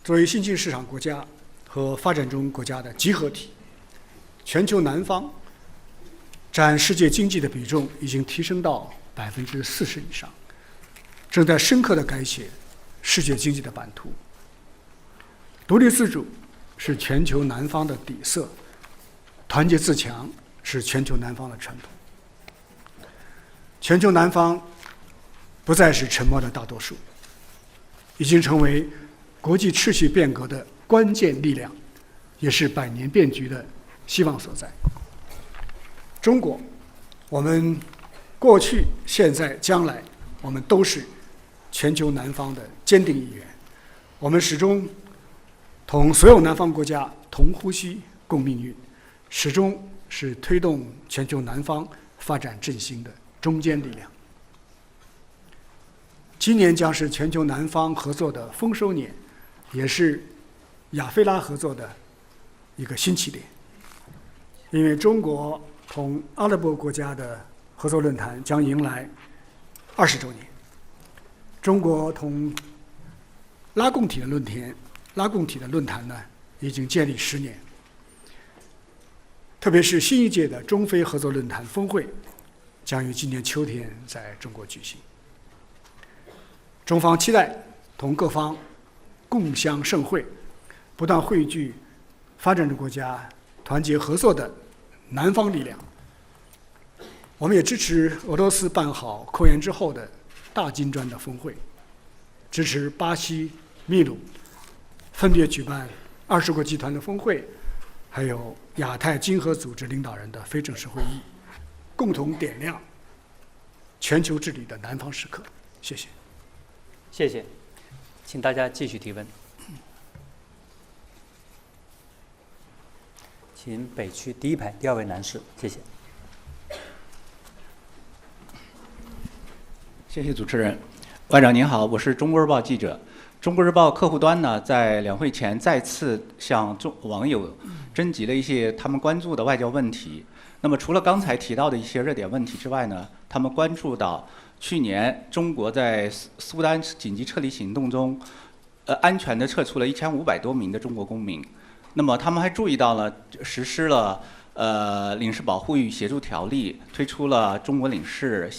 作为新兴市场国家和发展中国家的集合体，全球南方占世界经济的比重已经提升到40%以上，正在深刻地改写世界经济的版图。独立自主是全球南方的底色，团结自强是全球南方的传统。全球南方不再是沉默的大多数，已经成为国际秩序变革的关键力量，也是百年变局的希望所在。中国，我们过去、现在、将来，我们都是全球南方的坚定一员。我们始终同所有南方国家同呼吸、共命运，始终是推动全球南方发展振兴的中坚力量。今年将是全球南方合作的丰收年，也是亚非拉合作的一个新起点。因为中国同阿拉伯国家的合作论坛将迎来20周年，中国同拉共体的论坛呢，已经建立10年。特别是新一届的中非合作论坛峰会，将于今年秋天在中国举行。中方期待同各方共襄盛会，不断汇聚发展中国家团结合作的南方力量。我们也支持俄罗斯办好扩员之后的大金砖的峰会，支持巴西、秘鲁分别举办20国集团的峰会，还有亚太经合组织领导人的非正式会议，共同点亮全球治理的南方时刻。谢谢。谢谢，请大家继续提问。请北区第一排第2位男士，谢谢。谢谢主持人。外长您好，我是中国日报记者。中国日报客户端呢，在两会前再次向网友征集了一些他们关注的外交问题。那么除了刚才提到的一些热点问题之外呢，他们关注到去年中国在苏丹紧急撤离行动中，安全地撤出了1500多名的中国公民。那么他们还注意到了实施了领事保护与协助条例，推出了中国领事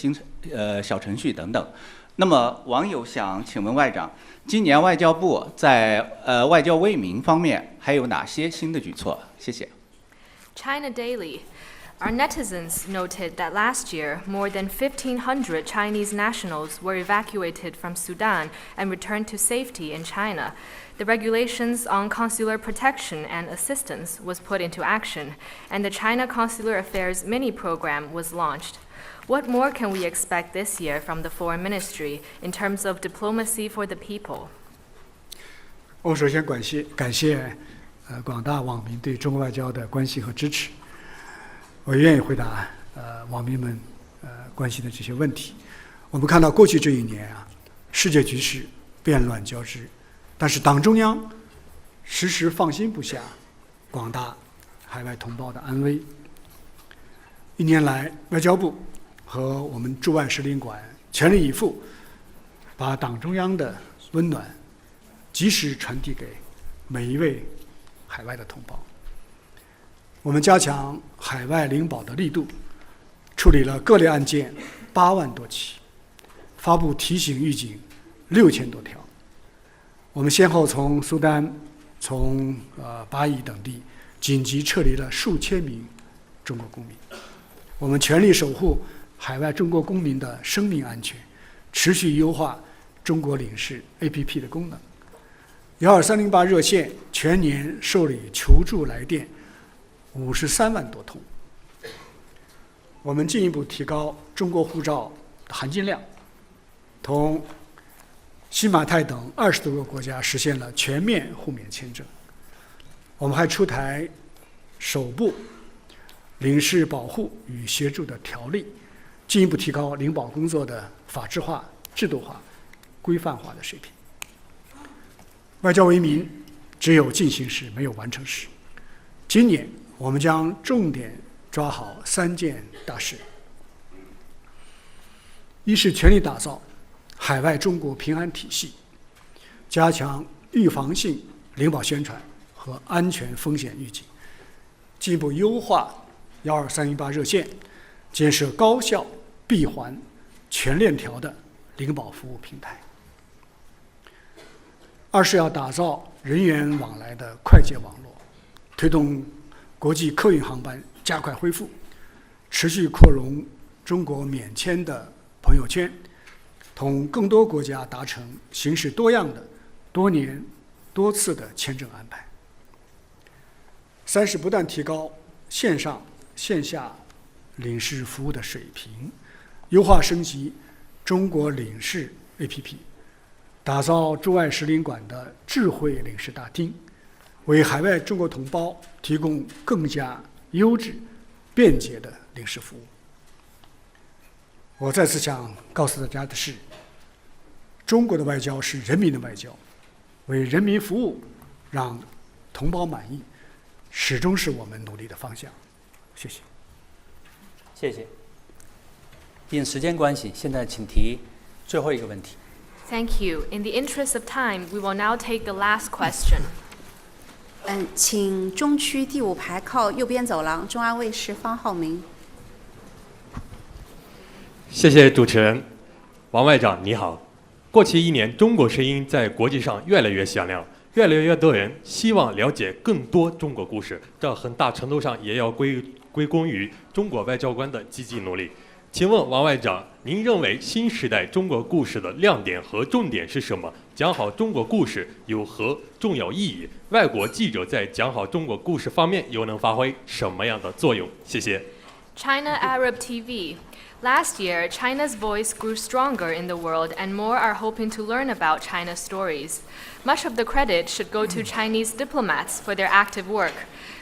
小程序等等。那么网友想请问外长，今年外交部在外交为民方面还有哪些新的举措？谢谢。China Daily. Our netizens noted that last year, more than 1,500 Chinese nationals were evacuated from Sudan and returned to safety in China. The regulations on consular protection and assistance was put into action, and the China Consular Affairs mini program was launched. What more can we expect this year from the Foreign Ministry in terms of diplomacy for the people? 我首先感谢广大网民对中国外交的关心和支持。我愿意回答网民们关心的这些问题。我们看到过去这一年啊，世界局势变乱交织，但是党中央时时放心不下广大海外同胞的安危。1年来，外交部和我们驻外使领馆全力以赴，把党中央的温暖及时传递给每一位海外的同胞。我们加强海外领保的力度，处理了各类案件8万多起，发布提醒预警6000多条。我们先后从苏丹、从巴以等地紧急撤离了数千名中国公民。我们全力守护海外中国公民的生命安全，持续优化中国领事 APP 的功能。12308热线全年受理求助来电53万多通。我们进一步提高中国护照的含金量，同新马泰等20多个国家实现了全面互免签证。我们还出台首部领事保护与协助的条例，进一步提高领保工作的法治化、制度化、规范化的水平。外交为民，只有进行时，没有完成时。今年我们将重点抓好3件大事：一是全力打造海外中国平安体系，加强预防性领保宣传和安全风险预警，进一步优化12318热线，建设高效、闭环、全链条的领保服务平台。二是要打造人员往来的快捷网络，推动国际客运航班加快恢复，持续扩容中国免签的朋友圈，同更多国家达成形式多样的多年多次的签证安排。三是不断提高线上线下领事服务的水平，优化升级中国领事 APP， 打造驻外使领馆的智慧领事大厅，为海外中国同胞提供更加优质、便捷的领事服务。我再次想告诉大家的是，中国的外交是人民的外交，为人民服务，让同胞满意，始终是我们努力的方向。谢谢。谢谢。因时间关系，现在请提最后一个问题。Thank you. In the interest of time, we will now take the last question. 请中区第5排靠右边走廊，中央卫视方浩明。谢谢主持人，王外长你好。过去1年，中国声音在国际上越来越响亮，越来越多人希望了解更多中国故事，这很大程度上也要归功于中国外交官的积极努力。请问王外长，您认为新时代中国故事的亮点和重点是什么？讲好中国故事有何重要意义？外国记者在讲好中国故事方面又能发挥什么样的作用？谢谢。China Arab TV. Last year, China's voice grew stronger in the world, and more are hoping to learn about China's stories. Much of the credit should go to Chinese diplomats for their active work.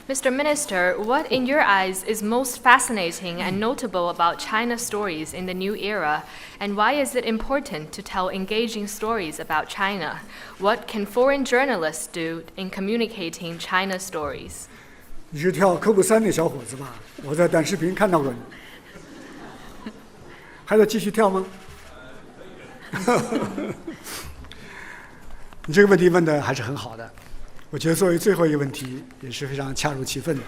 Mr. Minister, what in your eyes is most fascinating and notable about China's stories in the new era, and why is it important to tell engaging stories about China? What can foreign journalists do in communicating China's stories? 你是跳科布3那小伙子吧？我在短视频看到过你。还要继续跳吗？你这个问题问的还是很好的，我觉得作为最后一个问题也是非常恰如其分的。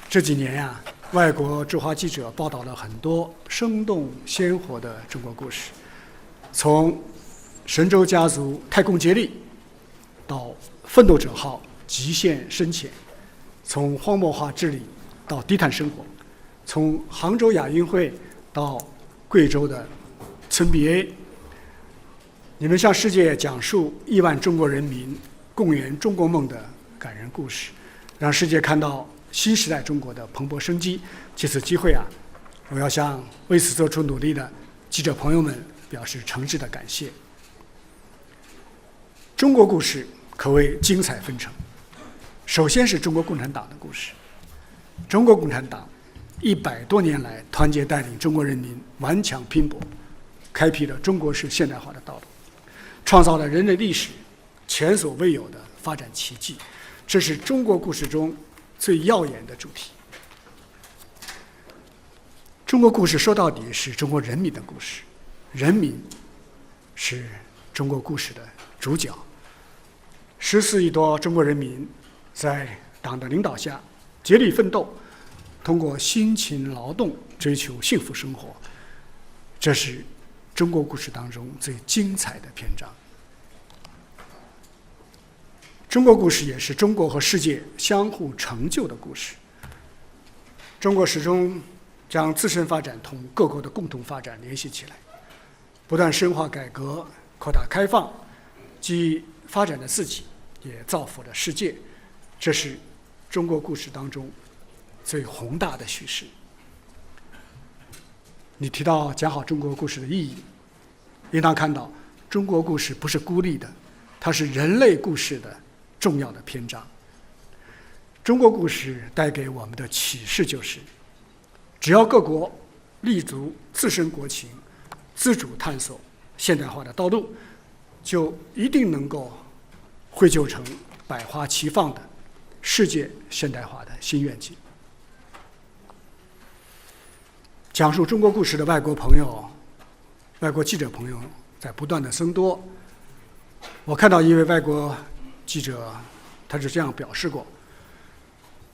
这几年呀，外国驻华记者报道了很多生动鲜活的中国故事，从神州家族太空接力到奋斗者号极限深潜，从荒漠化治理到低碳生活，从杭州亚运会到贵州的村 BA， 你们向世界讲述亿万中国人民共圆中国梦的感人故事，让世界看到新时代中国的蓬勃生机。借此机会啊，我要向为此做出努力的记者朋友们表示诚挚的感谢。中国故事可谓精彩纷呈，首先是中国共产党的故事。中国共产党100多年来团结带领中国人民顽强拼搏，开辟了中国式现代化的道路，创造了人类历史前所未有的发展奇迹。这是中国故事中最耀眼的主题。中国故事说到底是中国人民的故事，人民是中国故事的主角。14亿多中国人民在党的领导下竭力奋斗，通过辛勤劳动追求幸福生活，这是中国故事当中最精彩的篇章。中国故事也是中国和世界相互成就的故事。中国始终将自身发展同各国的共同发展联系起来，不断深化改革，扩大开放，既发展了自己，也造福了世界。这是中国故事当中最宏大的叙事。你提到讲好中国故事的意义，应当看到中国故事不是孤立的，它是人类故事的重要的篇章。中国故事带给我们的启示就是，只要各国立足自身国情，自主探索现代化的道路，就一定能够绘就成百花齐放的世界现代化的新愿景。讲述中国故事的外国朋友、外国记者朋友在不断的增多。我看到一位外国记者，他是这样表示过：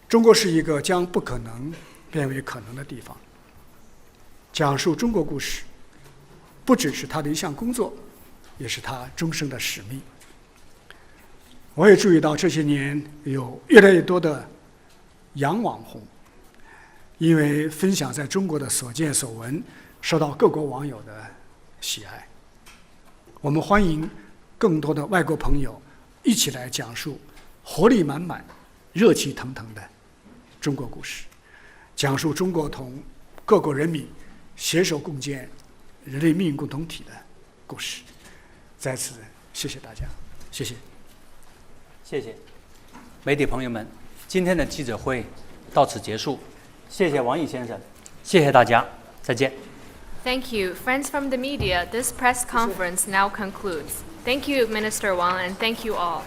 中国是一个将不可能变为可能的地方。讲述中国故事，不只是他的一项工作，也是他终生的使命。我也注意到这些年有越来越多的洋网红，因为分享在中国的所见所闻，受到各国网友的喜爱。我们欢迎更多的外国朋友一起来讲述活力满满、热气腾腾的中国故事，讲述中国同各国人民携手共建人类命运共同体的故事。在此，谢谢大家，谢谢。谢谢，媒体朋友们，今天的记者会到此结束。谢谢王毅先生，谢谢大家，再见。Thank you. Friends from the media, this press conference now concludes. Thank you, Minister Wang, and thank you all.